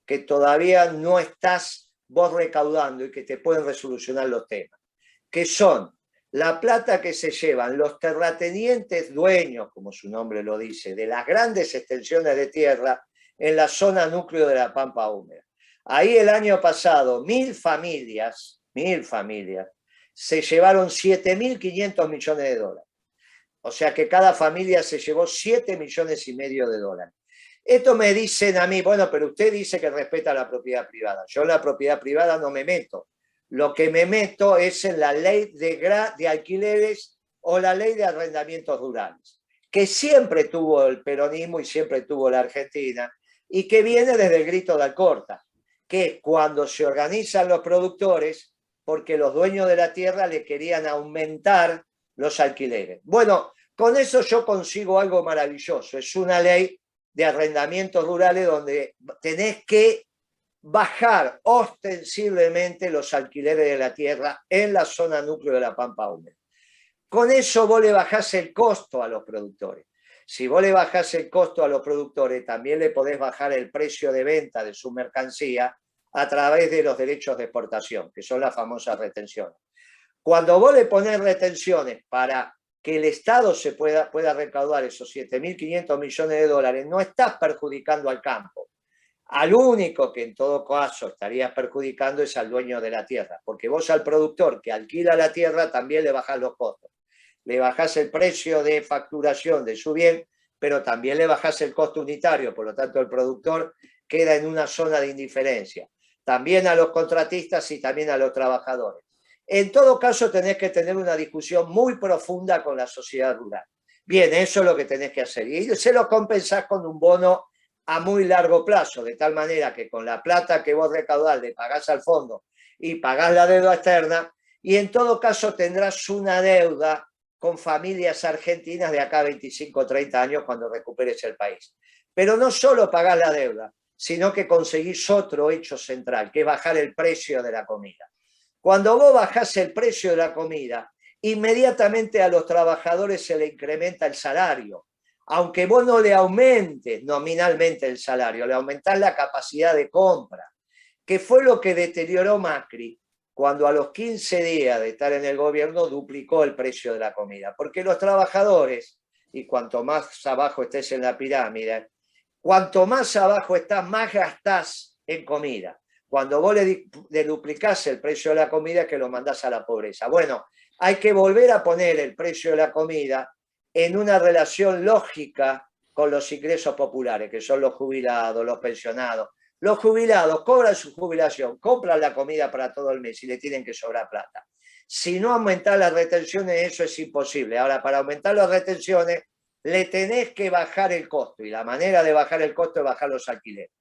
Speaker 2: que todavía no estás vos recaudando y que te pueden resolucionar los temas, que son la plata que se llevan los terratenientes dueños, como su nombre lo dice, de las grandes extensiones de tierra en la zona núcleo de la Pampa Húmeda. Ahí el año pasado 1.000 familias, se llevaron 7.500 millones de dólares. O sea que cada familia se llevó 7,5 millones de dólares. Esto me dicen a mí, bueno, pero usted dice que respeta la propiedad privada. Yo en la propiedad privada no me meto. Lo que me meto es en la ley de alquileres o la ley de arrendamientos rurales, que siempre tuvo el peronismo y siempre tuvo la Argentina, y que viene desde el grito de Alcorta, que cuando se organizan los productores, porque los dueños de la tierra le querían aumentar los alquileres. Bueno, con eso yo consigo algo maravilloso. Es una ley de arrendamientos rurales donde tenés que bajar ostensiblemente los alquileres de la tierra en la zona núcleo de la Pampa Húmeda. Con eso vos le bajás el costo a los productores. Si vos le bajás el costo a los productores, también le podés bajar el precio de venta de su mercancía a través de los derechos de exportación, que son las famosas retenciones. Cuando vos le ponés retenciones para que el Estado pueda recaudar esos 7.500 millones de dólares, no estás perjudicando al campo. Al único que en todo caso estarías perjudicando es al dueño de la tierra, porque vos al productor que alquila la tierra también le bajás los costos. Le bajás el precio de facturación de su bien, pero también le bajás el costo unitario, por lo tanto el productor queda en una zona de indiferencia. También a los contratistas y también a los trabajadores. En todo caso tenés que tener una discusión muy profunda con la sociedad rural. Bien, eso es lo que tenés que hacer. Y se lo compensás con un bono a muy largo plazo, de tal manera que con la plata que vos recaudás le pagás al fondo y pagás la deuda externa, y en todo caso tendrás una deuda con familias argentinas de acá a 25 o 30 años cuando recuperes el país. Pero no solo pagás la deuda, sino que conseguís otro hecho central, que es bajar el precio de la comida. Cuando vos bajás el precio de la comida, inmediatamente a los trabajadores se le incrementa el salario. Aunque vos no le aumentes nominalmente el salario, le aumentás la capacidad de compra, que fue lo que deterioró Macri cuando a los 15 días de estar en el gobierno duplicó el precio de la comida. Porque los trabajadores, y cuanto más abajo estés en la pirámide, cuanto más abajo estás, más gastás en comida. Cuando vos le duplicás el precio de la comida, que lo mandás a la pobreza. Bueno, hay que volver a poner el precio de la comida en una relación lógica con los ingresos populares, que son los jubilados, los pensionados. Los jubilados cobran su jubilación, compran la comida para todo el mes y le tienen que sobrar plata. Si no aumentar las retenciones, eso es imposible. Ahora, para aumentar las retenciones, le tenés que bajar el costo, y la manera de bajar el costo es bajar los alquileres.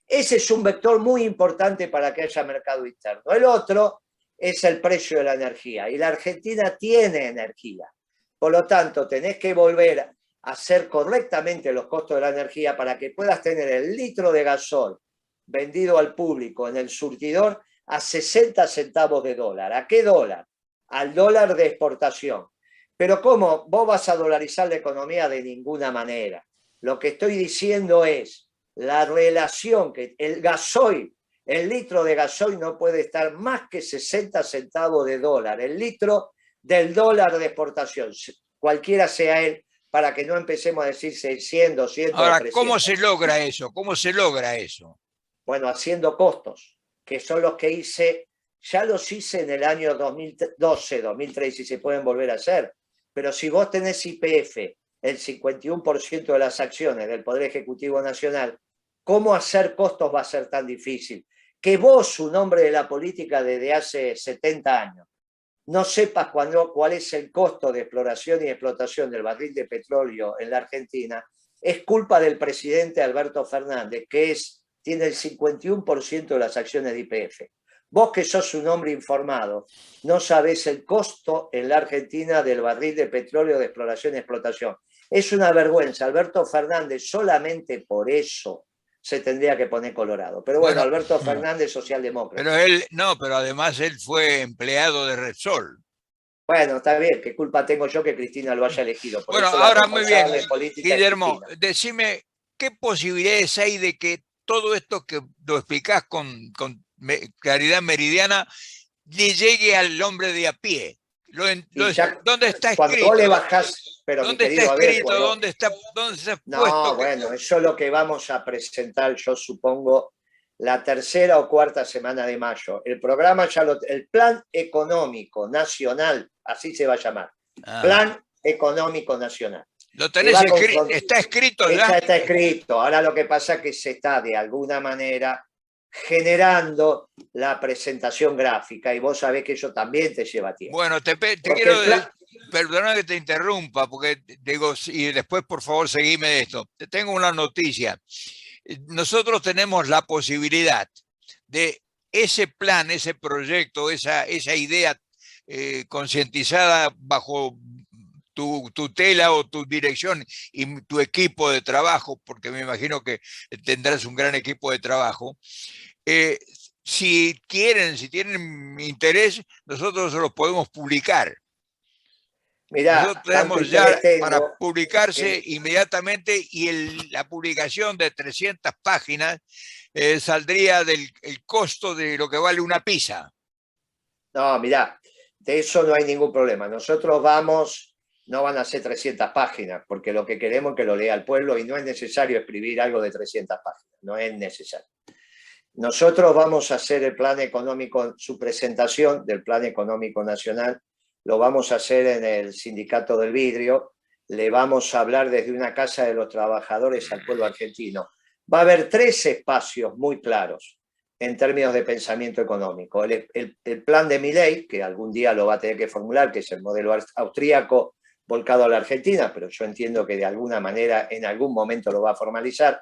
Speaker 2: Ese es un vector muy importante para que haya mercado interno. El otro es el precio de la energía, y la Argentina tiene energía. Por lo tanto, tenés que volver a hacer correctamente los costos de la energía para que puedas tener el litro de gasol vendido al público en el surtidor a 60 centavos de dólar. ¿A qué dólar? Al dólar de exportación. Pero ¿cómo? Vos vas a dolarizar la economía de ninguna manera. Lo que estoy diciendo es la relación que el gasoil, el litro de gasoil no puede estar más que 60 centavos de dólar. El litro del dólar de exportación, cualquiera sea él, para que no empecemos a decir 600, 200,
Speaker 1: Ahora,
Speaker 2: 300.
Speaker 1: ¿cómo se logra eso? ¿Cómo se logra eso?
Speaker 2: Bueno, haciendo costos, que son los que hice, ya los hice en el año 2012, 2013, y se pueden volver a hacer. Pero si vos tenés YPF, el 51% de las acciones del Poder Ejecutivo Nacional, ¿cómo hacer costos va a ser tan difícil? Que vos, un hombre de la política desde hace 70 años, no sepas cuál es el costo de exploración y explotación del barril de petróleo en la Argentina, es culpa del presidente Alberto Fernández, que tiene el 51% de las acciones de YPF. Vos que sos un hombre informado, no sabés el costo en la Argentina del barril de petróleo de exploración y explotación. Es una vergüenza. Alberto Fernández solamente por eso se tendría que poner colorado. Pero bueno, Alberto Fernández, socialdemócrata.
Speaker 1: Pero él, no, pero además él fue empleado de Repsol.
Speaker 2: Bueno, está bien, ¿qué culpa tengo yo que Cristina lo haya elegido? Por
Speaker 1: Bueno,
Speaker 2: eso
Speaker 1: ahora muy bien, Guillermo,
Speaker 2: decime
Speaker 1: ¿qué posibilidades hay de que todo esto que lo explicás con claridad meridiana le llegue al hombre de a pie? ¿Dónde está escrito?
Speaker 2: Cuando vos le bajás, pero
Speaker 1: ¿Dónde
Speaker 2: mi querido
Speaker 1: está escrito?
Speaker 2: Abel,
Speaker 1: ¿Dónde está puesto?
Speaker 2: No, bueno, eso es lo que vamos a presentar, yo supongo, la tercera o cuarta semana de mayo. El programa el Plan Económico Nacional, así se va a llamar. Plan Económico Nacional.
Speaker 1: ¿Lo tenés escrito? ¿Está escrito ya?
Speaker 2: Ya está escrito. Ahora lo que pasa es que se está de alguna manera generando la presentación gráfica, y vos sabés que eso también te lleva tiempo.
Speaker 1: Bueno, te quiero perdona que te interrumpa, porque digo, y después por favor seguime de esto. Te tengo una noticia. Nosotros tenemos la posibilidad de ese plan, ese proyecto, esa idea concientizada bajo tu tutela o tu dirección y tu equipo de trabajo, porque me imagino que tendrás un gran equipo de trabajo. Si tienen interés, nosotros los podemos publicar.
Speaker 2: Mirá,
Speaker 1: nosotros tenemos ya para publicarse inmediatamente, y la publicación de 300 páginas saldría del costo de lo que vale una pizza.
Speaker 2: No, mirá, de eso no hay ningún problema. Nosotros vamos no van a ser 300 páginas, porque lo que queremos es que lo lea el pueblo y no es necesario escribir algo de 300 páginas, no es necesario. Nosotros vamos a hacer el plan económico, su presentación del plan económico nacional, lo vamos a hacer en el Sindicato del Vidrio, le vamos a hablar desde una casa de los trabajadores al pueblo argentino. Va a haber 3 espacios muy claros en términos de pensamiento económico. El plan de Milei, que algún día lo va a tener que formular, que es el modelo austríaco volcado a la Argentina, pero yo entiendo que de alguna manera en algún momento lo va a formalizar.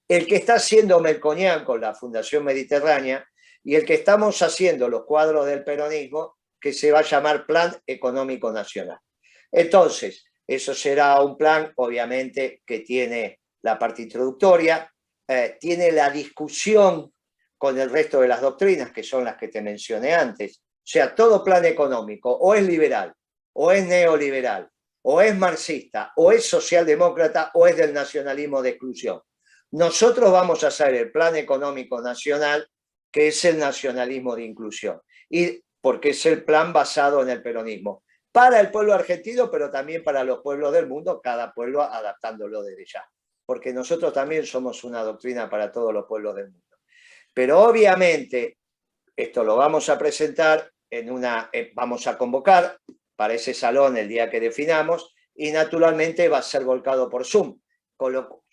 Speaker 2: El que está haciendo Melconian con la Fundación Mediterránea y el que estamos haciendo los cuadros del peronismo, que se va a llamar Plan Económico Nacional. Entonces, eso será un plan, obviamente, que tiene la parte introductoria, tiene la discusión con el resto de las doctrinas, que son las que te mencioné antes. O sea, todo plan económico o es liberal, o es neoliberal, o es marxista, o es socialdemócrata, o es del nacionalismo de exclusión. Nosotros vamos a hacer el plan económico nacional, que es el nacionalismo de inclusión, y porque es el plan basado en el peronismo, para el pueblo argentino, pero también para los pueblos del mundo, cada pueblo adaptándolo desde ya, porque nosotros también somos una doctrina para todos los pueblos del mundo. Pero obviamente, esto lo vamos a presentar vamos a convocar para ese salón el día que definamos, y naturalmente va a ser volcado por Zoom,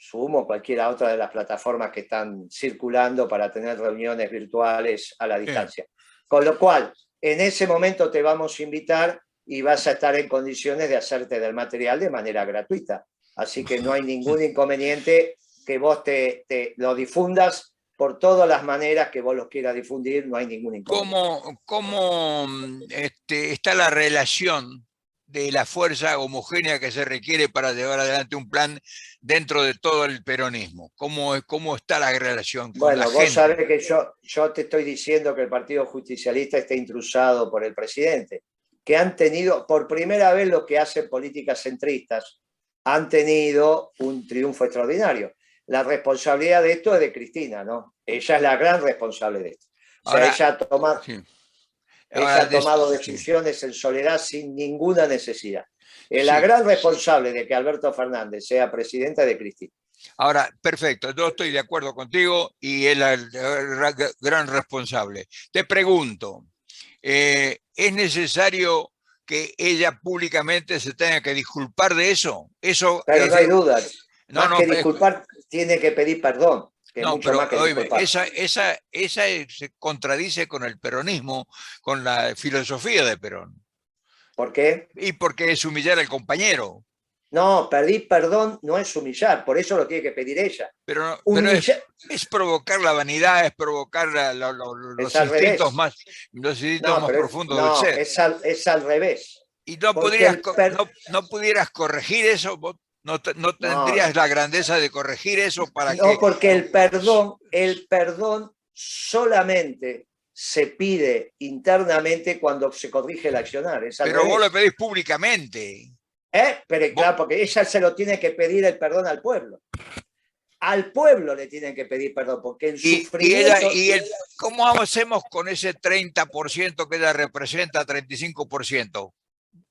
Speaker 2: Zoom o cualquiera otra de las plataformas que están circulando para tener reuniones virtuales a la distancia. Con lo cual, en ese momento te vamos a invitar y vas a estar en condiciones de hacerte del material de manera gratuita. Así que no hay ningún inconveniente que vos te lo difundas por todas las maneras que vos los quieras difundir, no hay ningún inconveniente.
Speaker 1: ¿Cómo está la relación de la fuerza homogénea que se requiere para llevar adelante un plan dentro de todo el peronismo? ¿Cómo está la relación con la gente?
Speaker 2: Bueno, vos sabés que yo te estoy diciendo que el Partido Justicialista está intrusado por el presidente, que han tenido, por primera vez los que hacen políticas centristas, han tenido un triunfo extraordinario. La responsabilidad de esto es de Cristina, ¿no? Ella es la gran responsable de esto. O sea, ella ha tomado decisiones en soledad sin ninguna necesidad. La gran responsable de que Alberto Fernández sea presidente de Cristina.
Speaker 1: Ahora, perfecto, yo estoy de acuerdo contigo y es la gran responsable. Te pregunto, ¿es necesario que ella públicamente se tenga que disculpar de eso?
Speaker 2: Pero no hay duda. Más que disculpar, tiene que pedir perdón. Que
Speaker 1: no,
Speaker 2: mucho
Speaker 1: pero
Speaker 2: más que
Speaker 1: oíme,
Speaker 2: disculpar.
Speaker 1: esa se contradice con el peronismo, con la filosofía de Perón.
Speaker 2: ¿Por qué?
Speaker 1: Y porque es humillar al compañero.
Speaker 2: No, pedir perdón no es humillar, por eso lo tiene que pedir ella.
Speaker 1: Pero es provocar la vanidad, es provocar los instintos más profundos del
Speaker 2: ser. Es al revés.
Speaker 1: ¿Y no pudieras corregir eso? ¿No tendrías la grandeza de corregir eso para que...?
Speaker 2: No, porque el perdón solamente se pide internamente cuando se corrige el accionar.
Speaker 1: Pero vos lo pedís públicamente.
Speaker 2: Pero claro, porque ella se lo tiene que pedir el perdón al pueblo. Al pueblo le tienen que pedir perdón, porque el sufrimiento...
Speaker 1: ¿Cómo hacemos con ese 30% que ella representa, 35%?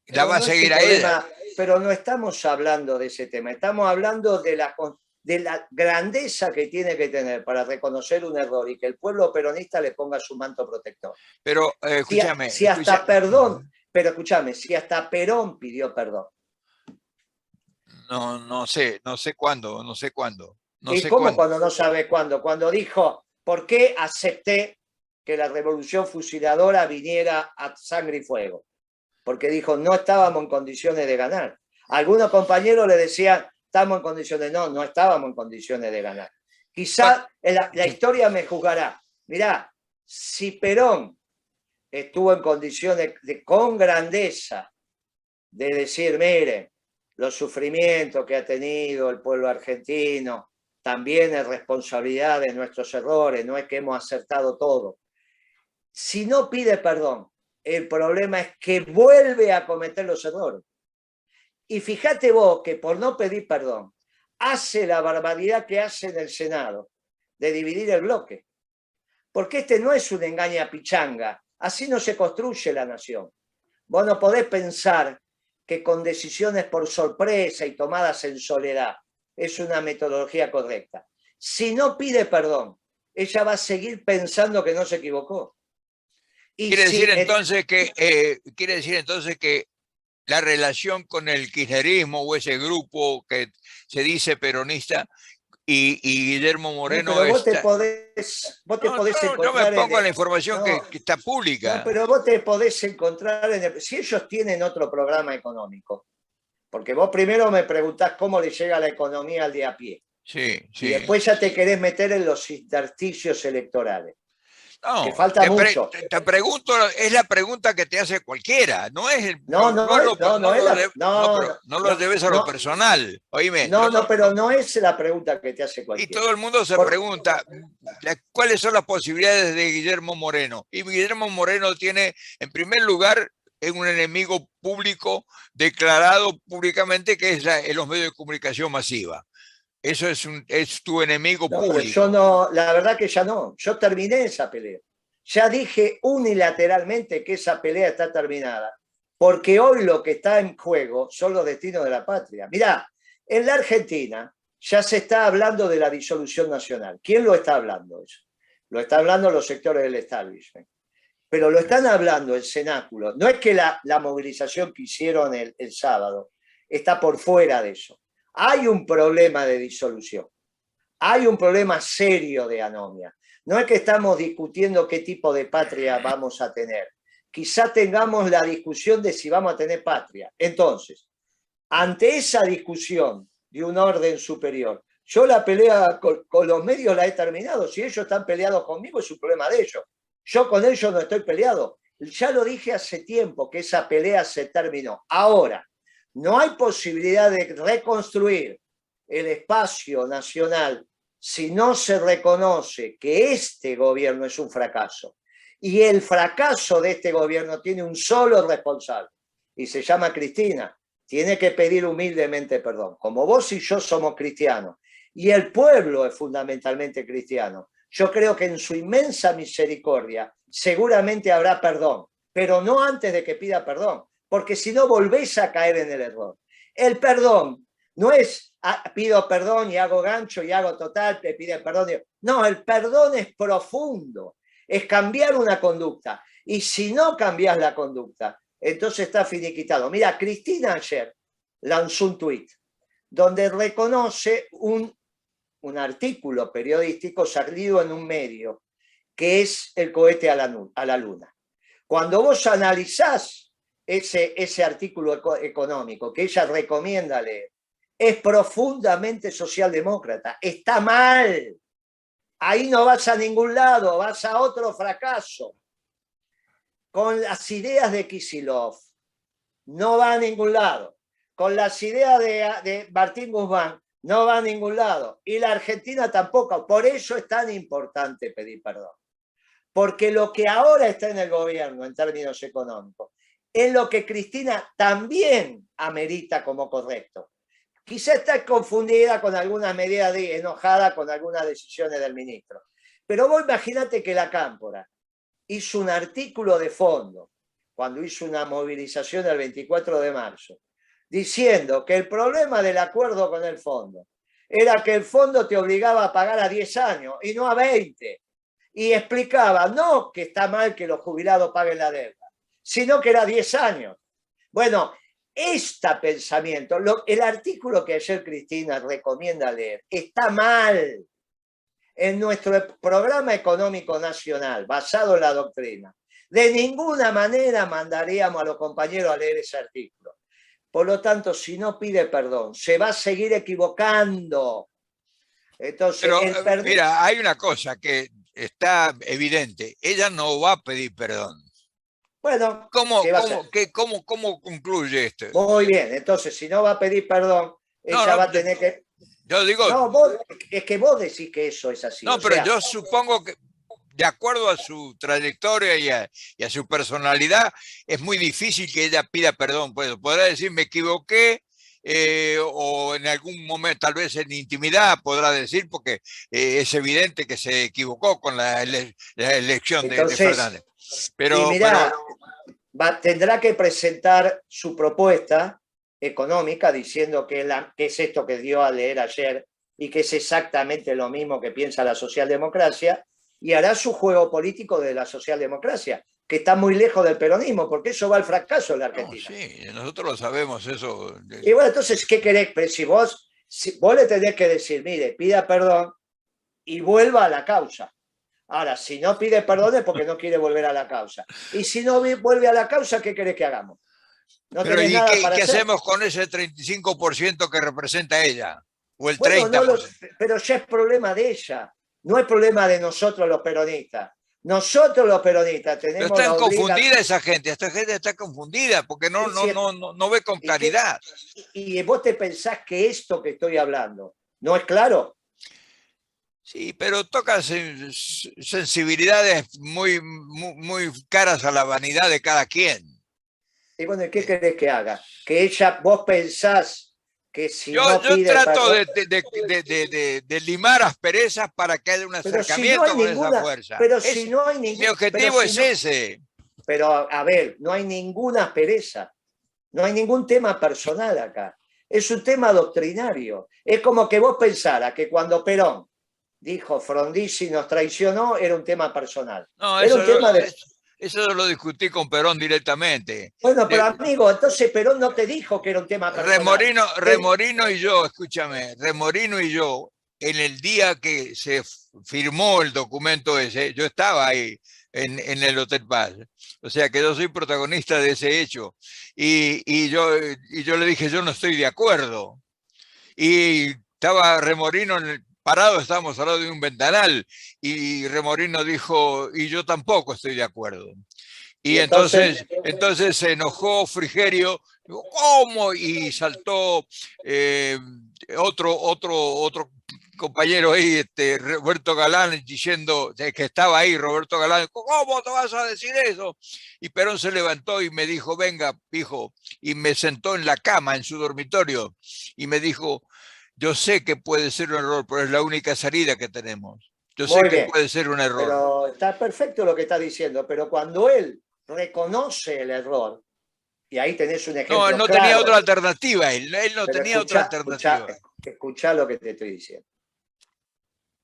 Speaker 1: ¿La va a seguir a ella?
Speaker 2: Pero no estamos hablando de ese tema, estamos hablando de la grandeza que tiene que tener para reconocer un error y que el pueblo peronista le ponga su manto protector.
Speaker 1: Pero escúchame.
Speaker 2: Si hasta Perón pidió perdón.
Speaker 1: No sé cuándo.
Speaker 2: ¿Y cómo cuando no sabe cuándo? Cuando dijo, ¿por qué acepté que la revolución fusiladora viniera a sangre y fuego? Porque dijo, no estábamos en condiciones de ganar. Algunos compañeros le decían, estamos en condiciones, no estábamos en condiciones de ganar. Quizá la historia me juzgará. Mirá, si Perón estuvo en condiciones con grandeza de decir, miren, los sufrimientos que ha tenido el pueblo argentino, también es responsabilidad de nuestros errores, no es que hemos acertado todo. Si no pide perdón, el problema es que vuelve a cometer los errores. Y fíjate vos que por no pedir perdón, hace la barbaridad que hace en el Senado, de dividir el bloque. Porque este no es un engaña pichanga, así no se construye la nación. Vos no podés pensar que con decisiones por sorpresa y tomadas en soledad es una metodología correcta. Si no pide perdón, ella va a seguir pensando que no se equivocó. Y
Speaker 1: quiere
Speaker 2: si
Speaker 1: decir entonces que la relación con el kirchnerismo o ese grupo que se dice peronista y Guillermo Moreno
Speaker 2: pero vos te
Speaker 1: está...
Speaker 2: podés
Speaker 1: yo me
Speaker 2: encontrar
Speaker 1: pongo en la información
Speaker 2: no,
Speaker 1: que está pública.
Speaker 2: no, pero vos te podés encontrar si ellos tienen otro programa económico, porque vos primero me preguntás cómo le llega la economía al de a pie.
Speaker 1: Sí,
Speaker 2: Y después ya te querés meter en los intersticios electorales.
Speaker 1: No,
Speaker 2: que falta mucho.
Speaker 1: Te pregunto, es la pregunta que te hace cualquiera, no es el,
Speaker 2: no
Speaker 1: lo debes a lo personal, oíme.
Speaker 2: Pero no es la pregunta que te hace cualquiera.
Speaker 1: Y todo el mundo se pregunta cuáles son las posibilidades de Guillermo Moreno. Y Guillermo Moreno tiene, en primer lugar, un enemigo público declarado públicamente que es los medios de comunicación masiva. Eso es tu enemigo público.
Speaker 2: Yo la verdad que ya no. Yo terminé esa pelea. Ya dije unilateralmente que esa pelea está terminada. Porque hoy lo que está en juego son los destinos de la patria. Mirá, en la Argentina ya se está hablando de la disolución nacional. ¿Quién lo está hablando eso? Lo están hablando los sectores del establishment. Pero lo están hablando el cenáculo. No es que la movilización que hicieron el sábado está por fuera de eso. Hay un problema de disolución, hay un problema serio de anomia. No es que estamos discutiendo qué tipo de patria vamos a tener. Quizá tengamos la discusión de si vamos a tener patria. Entonces, ante esa discusión de un orden superior, yo la pelea con los medios la he terminado. Si ellos están peleados conmigo, es un problema de ellos. Yo con ellos no estoy peleado. Ya lo dije hace tiempo que esa pelea se terminó. Ahora, no hay posibilidad de reconstruir el espacio nacional si no se reconoce que este gobierno es un fracaso. Y el fracaso de este gobierno tiene un solo responsable, y se llama Cristina. Tiene que pedir humildemente perdón. Como vos y yo somos cristianos, y el pueblo es fundamentalmente cristiano, yo creo que en su inmensa misericordia seguramente habrá perdón, pero no antes de que pida perdón, porque si no volvés a caer en el error. El perdón no es pido perdón y hago gancho y hago total, te piden perdón. No, el perdón es profundo, es cambiar una conducta. Y si no cambias la conducta, entonces está finiquitado. Mira, Cristina ayer lanzó un tuit donde reconoce un artículo periodístico salido en un medio, que es el cohete a la luna. Cuando vos analizás ese artículo económico que ella recomienda leer, es profundamente socialdemócrata. Está mal. Ahí no vas a ningún lado, vas a otro fracaso. Con las ideas de Kicillof, no va a ningún lado. Con las ideas de Martín Guzmán, no va a ningún lado. Y la Argentina tampoco. Por eso es tan importante pedir perdón. Porque lo que ahora está en el gobierno en términos económicos es lo que Cristina también amerita como correcto. Quizá está confundida con algunas medidas, enojada con algunas decisiones del ministro. Pero vos imagínate que la Cámpora hizo un artículo de fondo, cuando hizo una movilización el 24 de marzo, diciendo que el problema del acuerdo con el fondo era que el fondo te obligaba a pagar a 10 años y no a 20. Y explicaba, no que está mal que los jubilados paguen la deuda, sino que era 10 años. Bueno, este pensamiento, el artículo que ayer Cristina recomienda leer, está mal. En nuestro programa económico nacional, basado en la doctrina, de ninguna manera mandaríamos a los compañeros a leer ese artículo. Por lo tanto, si no pide perdón, se va a seguir equivocando. Entonces,
Speaker 1: pero, mira, hay una cosa que está evidente. Ella no va a pedir perdón.
Speaker 2: Bueno,
Speaker 1: ¿Cómo concluye esto?
Speaker 2: Muy bien, entonces si no va a pedir perdón, ella va a tener que...
Speaker 1: Yo digo...
Speaker 2: No, es que vos decís que eso es así.
Speaker 1: No, pero yo supongo que de acuerdo a su trayectoria y a su personalidad, es muy difícil que ella pida perdón. Podrá decir me equivoqué, o en algún momento, tal vez en intimidad, podrá decir, porque es evidente que se equivocó con la elección de Fernández.
Speaker 2: Y mirá, tendrá que presentar su propuesta económica diciendo que es esto que dio a leer ayer y que es exactamente lo mismo que piensa la socialdemocracia, y hará su juego político de la socialdemocracia, que está muy lejos del peronismo, porque eso va al fracaso en la Argentina.
Speaker 1: No, sí, nosotros lo sabemos eso.
Speaker 2: Y bueno, entonces, ¿qué querés? Pero si vos le tenés que decir, mire, pida perdón y vuelva a la causa. Ahora, si no pide perdón es porque no quiere volver a la causa. Y si no vuelve a la causa, ¿qué querés que hagamos? No
Speaker 1: Pero
Speaker 2: tenés
Speaker 1: ¿y
Speaker 2: nada
Speaker 1: qué,
Speaker 2: para
Speaker 1: qué
Speaker 2: hacer.
Speaker 1: hacemos con ese 35% que representa ella? O el
Speaker 2: Bueno,
Speaker 1: 30%.
Speaker 2: pero ya es problema de ella. No es problema de nosotros los peronistas. Nosotros los peronistas
Speaker 1: Pero
Speaker 2: tenemos
Speaker 1: están
Speaker 2: la obligación.
Speaker 1: confundida esta gente está confundida porque no ve con claridad.
Speaker 2: Y vos te pensás que esto que estoy hablando no es claro.
Speaker 1: Sí, pero toca sensibilidades muy caras a la vanidad de cada quien.
Speaker 2: Y bueno, ¿qué querés que haga? Que vos pensás que si
Speaker 1: Yo
Speaker 2: no pide
Speaker 1: trato
Speaker 2: perdón,
Speaker 1: de limar asperezas para que haya un acercamiento con esa fuerza.
Speaker 2: Pero si no hay ningún,
Speaker 1: Mi objetivo es ese.
Speaker 2: Pero a ver, no hay ninguna aspereza, no hay ningún tema personal acá. Es un tema doctrinario. Es como que vos pensaras que cuando Perón dijo Frondizi nos traicionó, era un tema personal.
Speaker 1: No,
Speaker 2: era un tema de...
Speaker 1: Eso lo discutí con Perón directamente.
Speaker 2: Bueno, pero amigo, entonces Perón no te dijo que era un tema personal.
Speaker 1: Remorino y yo, escúchame, Remorino y yo, en el día que se firmó el documento ese, yo estaba ahí en el Hotel Paz. O sea que yo soy protagonista de ese hecho. Y yo le dije, yo no estoy de acuerdo. Y estaba Remorino parado, estábamos al lado de un ventanal, y Remorino dijo, y yo tampoco estoy de acuerdo. Y entonces se enojó Frigerio, ¿cómo? Y saltó otro compañero ahí, Roberto Galán, diciendo que estaba ahí, Roberto Galán, ¿cómo te vas a decir eso? Y Perón se levantó y me dijo, venga, hijo, y me sentó en la cama, en su dormitorio, y me dijo, yo sé que puede ser un error, pero es la única salida que tenemos. Yo sé que puede ser un error.
Speaker 2: Pero está perfecto lo que está diciendo, pero cuando él reconoce el error, y ahí tenés un ejemplo.
Speaker 1: No, él no
Speaker 2: claro,
Speaker 1: tenía otra alternativa, él no tenía otra alternativa.
Speaker 2: Escuchá lo que te estoy diciendo.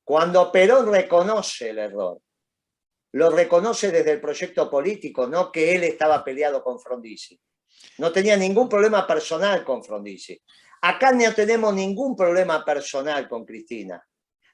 Speaker 2: Cuando Perón reconoce el error, lo reconoce desde el proyecto político, no que él estaba peleado con Frondizi. No tenía ningún problema personal con Frondizi. Acá no tenemos ningún problema personal con Cristina.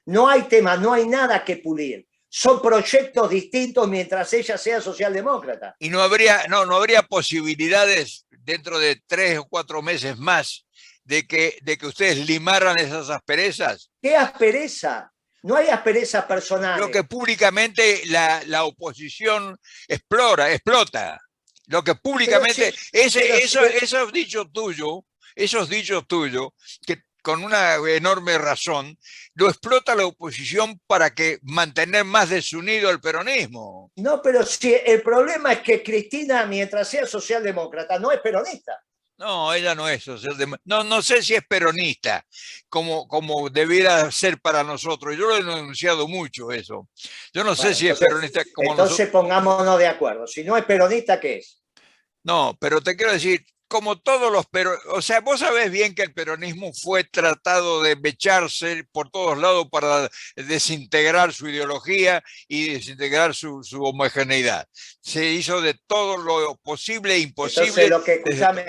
Speaker 2: No hay tema, no hay nada que pulir. Son proyectos distintos mientras ella sea socialdemócrata.
Speaker 1: Y no habría posibilidades dentro de 3 o 4 meses más de que ustedes limaran esas asperezas.
Speaker 2: ¿Qué aspereza? No hay asperezas personales.
Speaker 1: Lo que públicamente la oposición explota. Lo que públicamente, esos dichos tuyos, que con una enorme razón, lo explota la oposición para que mantener más desunido el peronismo.
Speaker 2: No, pero si el problema es que Cristina, mientras sea socialdemócrata, no es peronista.
Speaker 1: No, ella no es socialdemócrata. No sé si es peronista, como debiera ser para nosotros. Yo lo he denunciado mucho eso. Yo no sé si es peronista como nosotros.
Speaker 2: Entonces pongámonos de acuerdo. Si no es peronista, ¿qué es?
Speaker 1: No, pero te quiero decir, como todos los peronistas, o sea, vos sabés bien que el peronismo fue tratado de mecharse por todos lados para desintegrar su ideología y desintegrar su homogeneidad. Se hizo de todo lo posible e imposible.
Speaker 2: Entonces, lo que,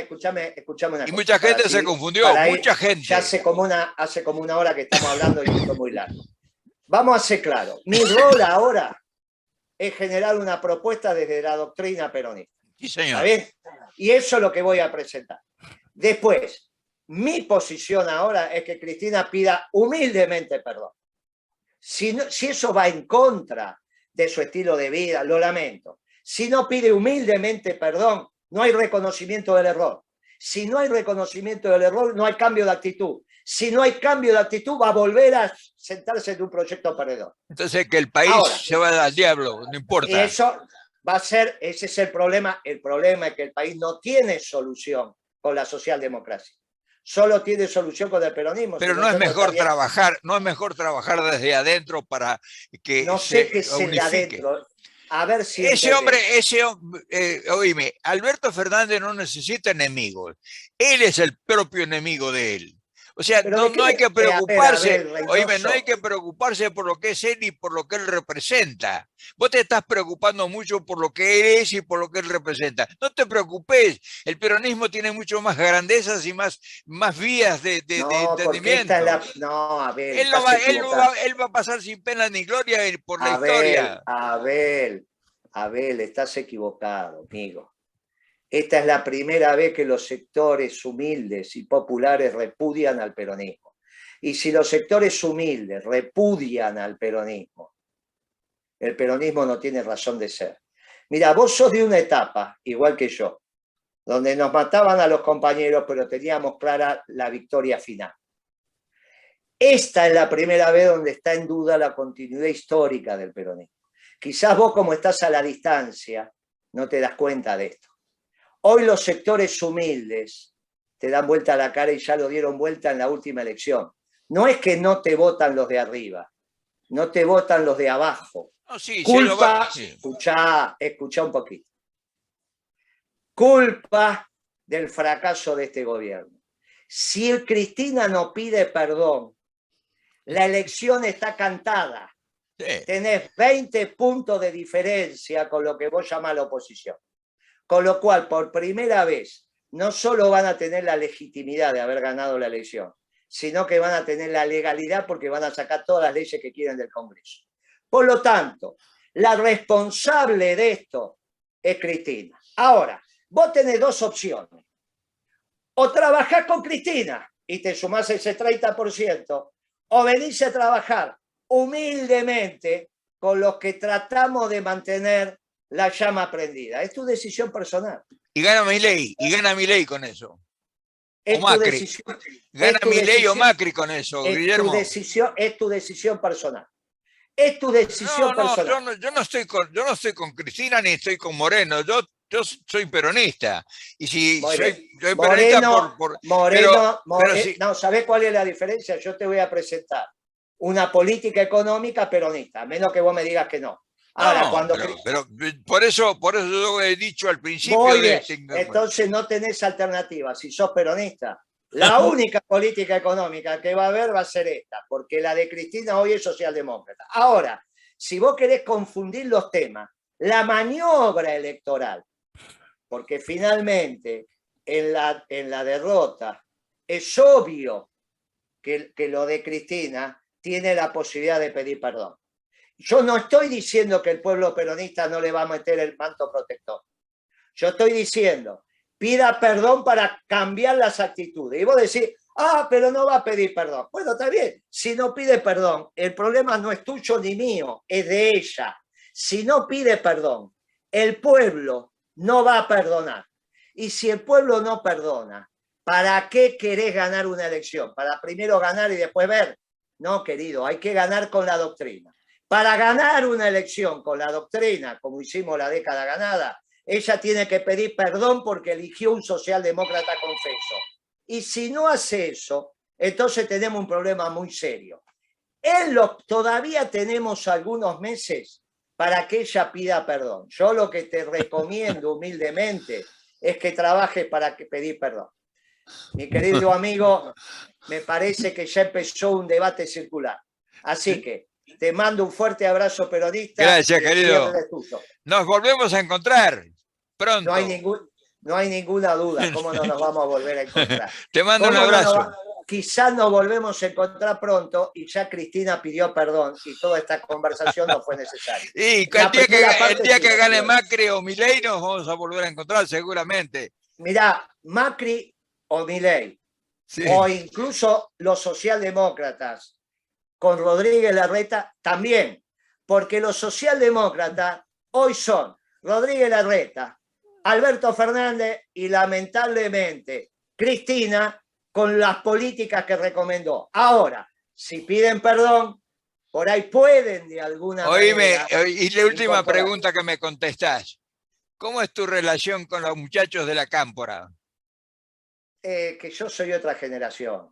Speaker 2: escuchame una cosa.
Speaker 1: Y mucha gente se confundió, mucha gente.
Speaker 2: Ya hace como una hora que estamos hablando y esto es muy largo. Vamos a ser claros. Mi rol ahora es generar una propuesta desde la doctrina peronista.
Speaker 1: Sí, señor.
Speaker 2: ¿Está bien? Y eso es lo que voy a presentar. Después, mi posición ahora es que Cristina pida humildemente perdón. Si eso va en contra de su estilo de vida, lo lamento. Si no pide humildemente perdón, no hay reconocimiento del error. Si no hay reconocimiento del error, no hay cambio de actitud. Si no hay cambio de actitud, va a volver a sentarse en un proyecto perdedor.
Speaker 1: Entonces, que el país se vaya al diablo, no importa.
Speaker 2: Y eso va a ser, ese es el problema. El problema es que el país no tiene solución con la socialdemocracia. Solo tiene solución con el peronismo.
Speaker 1: Pero no es mejor trabajar, desde adentro para que
Speaker 2: no sé qué es el de adentro. A ver si
Speaker 1: oíme, Alberto Fernández no necesita enemigos. Él es el propio enemigo de él. O sea, no hay que preocuparse, oíme, no hay que preocuparse por lo que es él y por lo que él representa. Vos te estás preocupando mucho por lo que él es y por lo que él representa. No te preocupes, el peronismo tiene mucho más grandezas y más vías de entendimiento.
Speaker 2: No, Abel,
Speaker 1: él va a pasar sin pena ni gloria por la historia.
Speaker 2: Abel, estás equivocado, amigo. Esta es la primera vez que los sectores humildes y populares repudian al peronismo. Y si los sectores humildes repudian al peronismo, el peronismo no tiene razón de ser. Mira, vos sos de una etapa, igual que yo, donde nos mataban a los compañeros, pero teníamos clara la victoria final. Esta es la primera vez donde está en duda la continuidad histórica del peronismo. Quizás vos, como estás a la distancia, no te das cuenta de esto. Hoy los sectores humildes te dan vuelta a la cara y ya lo dieron vuelta en la última elección. No es que no te votan los de arriba, no te votan los de abajo.
Speaker 1: No, sí,
Speaker 2: culpa, escuchá un poquito. Culpa del fracaso de este gobierno. Si Cristina no pide perdón, la elección está cantada. Sí. Tenés 20 puntos de diferencia con lo que vos llamás la oposición. Con lo cual, por primera vez, no solo van a tener la legitimidad de haber ganado la elección, sino que van a tener la legalidad porque van a sacar todas las leyes que quieren del Congreso. Por lo tanto, la responsable de esto es Cristina. Ahora, vos tenés dos opciones. O trabajás con Cristina y te sumás ese 30%, o venís a trabajar humildemente con los que tratamos de mantener la llama prendida. Es tu decisión personal.
Speaker 1: Y gana Milei con eso.
Speaker 2: Es
Speaker 1: o Macri. Gana Milei o Macri con eso, Guillermo.
Speaker 2: Es tu decisión personal. Es tu decisión personal.
Speaker 1: Yo no estoy con Cristina ni estoy con Moreno. Yo soy peronista. Y si soy peronista
Speaker 2: Moreno, no, ¿sabés cuál es la diferencia? Yo te voy a presentar una política económica peronista, a menos que vos me digas que no. Ahora,
Speaker 1: pero por eso yo he dicho al principio
Speaker 2: entonces no tenés alternativa. Si sos peronista, la única política económica que va a haber va a ser esta, porque la de Cristina hoy es socialdemócrata. Ahora, si vos querés confundir los temas, la maniobra electoral, porque finalmente en la derrota es obvio que lo de Cristina tiene la posibilidad de pedir perdón. Yo no estoy diciendo que el pueblo peronista no le va a meter el manto protector. Yo estoy diciendo, pida perdón para cambiar las actitudes. Y vos decís, pero no va a pedir perdón. Bueno, está bien. Si no pide perdón, el problema no es tuyo ni mío, es de ella. Si no pide perdón, el pueblo no va a perdonar. Y si el pueblo no perdona, ¿para qué querés ganar una elección? ¿Para primero ganar y después ver? No, querido, hay que ganar con la doctrina. Para ganar una elección con la doctrina, como hicimos la década ganada, ella tiene que pedir perdón porque eligió un socialdemócrata confeso. Y si no hace eso, entonces tenemos un problema muy serio. Todavía tenemos algunos meses para que ella pida perdón. Yo lo que te recomiendo humildemente es que trabajes para pedir perdón. Mi querido amigo, me parece que ya empezó un debate circular. Así que te mando un fuerte abrazo peronista.
Speaker 1: Gracias, querido. Nos volvemos a encontrar pronto.
Speaker 2: No hay ninguna duda. ¿Cómo no nos vamos a volver a encontrar?
Speaker 1: Te mando un abrazo.
Speaker 2: Quizás nos volvemos a encontrar pronto y ya Cristina pidió perdón y toda esta conversación no fue necesaria.
Speaker 1: Y el día que gane Macri o Milei nos vamos a volver a encontrar seguramente.
Speaker 2: Mirá, Macri o Milei, sí, o incluso los socialdemócratas, con Rodríguez Larreta también, porque los socialdemócratas hoy son Rodríguez Larreta, Alberto Fernández y lamentablemente Cristina con las políticas que recomendó. Ahora, si piden perdón, por ahí pueden de alguna manera...
Speaker 1: Y la última pregunta que me contestás, ¿cómo es tu relación con los muchachos de la Cámpora?
Speaker 2: Que yo soy otra generación.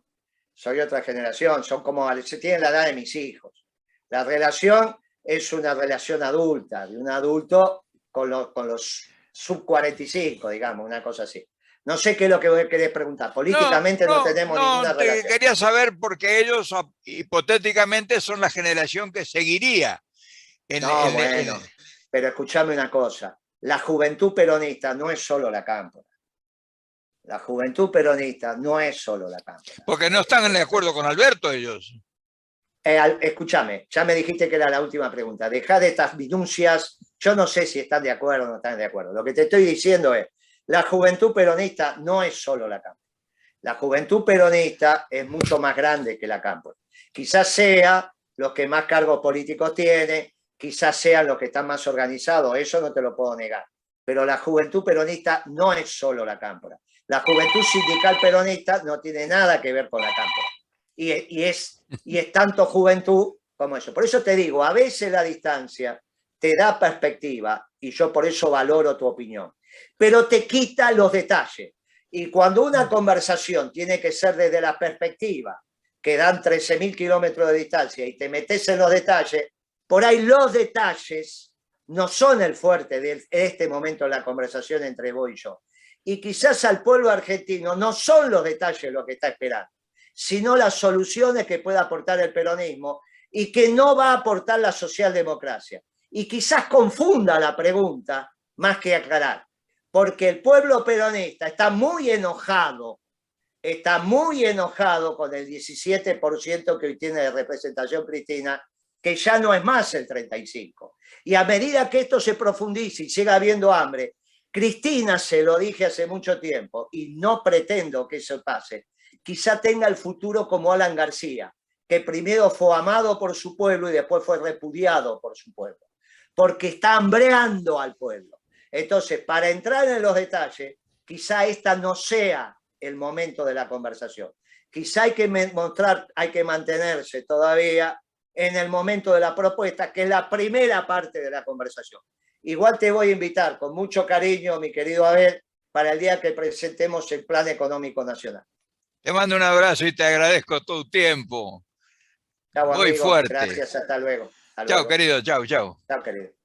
Speaker 2: Son como, tienen la edad de mis hijos. La relación es una relación adulta, de un adulto con los sub 45, digamos, una cosa así. No sé qué es lo que vos querés preguntar. Políticamente no tenemos ninguna relación.
Speaker 1: Quería saber porque ellos hipotéticamente son la generación que seguiría.
Speaker 2: Bueno, pero escuchame una cosa. La juventud peronista no es solo la Cámpora. La juventud peronista no es solo la Cámpora.
Speaker 1: Porque no están de acuerdo con Alberto ellos.
Speaker 2: Escúchame, ya me dijiste que era la última pregunta. Dejá de estas minucias. Yo no sé si están de acuerdo o no están de acuerdo. Lo que te estoy diciendo es, la juventud peronista no es solo la Cámpora. La juventud peronista es mucho más grande que la Cámpora. Quizás sea los que más cargos políticos tienen, quizás sean los que están más organizados, eso no te lo puedo negar. Pero la juventud peronista no es solo la Cámpora. La juventud sindical peronista no tiene nada que ver con la Cámpora. Y es tanto juventud como eso. Por eso te digo, a veces la distancia te da perspectiva y yo por eso valoro tu opinión, pero te quita los detalles. Y cuando una conversación tiene que ser desde la perspectiva, que dan 13.000 kilómetros de distancia y te metes en los detalles, por ahí los detalles no son el fuerte de este momento en la conversación entre vos y yo. Y quizás al pueblo argentino no son los detalles lo que está esperando, sino las soluciones que pueda aportar el peronismo y que no va a aportar la socialdemocracia. Y quizás confunda la pregunta más que aclarar, porque el pueblo peronista está muy enojado con el 17% que hoy tiene de representación Cristina, que ya no es más el 35%. Y a medida que esto se profundice y siga habiendo hambre, Cristina, se lo dije hace mucho tiempo, y no pretendo que eso pase, quizá tenga el futuro como Alan García, que primero fue amado por su pueblo y después fue repudiado por su pueblo, porque está hambreando al pueblo. Entonces, para entrar en los detalles, quizá esta no sea el momento de la conversación. Quizá hay que mantenerse todavía en el momento de la propuesta, que es la primera parte de la conversación. Igual te voy a invitar con mucho cariño, mi querido Abel, para el día que presentemos el Plan Económico Nacional.
Speaker 1: Te mando un abrazo y te agradezco tu tiempo.
Speaker 2: Chau,
Speaker 1: Muy
Speaker 2: amigo.
Speaker 1: fuerte.
Speaker 2: Gracias, hasta luego.
Speaker 1: Chao, querido, chao, chao.
Speaker 2: Chao, querido.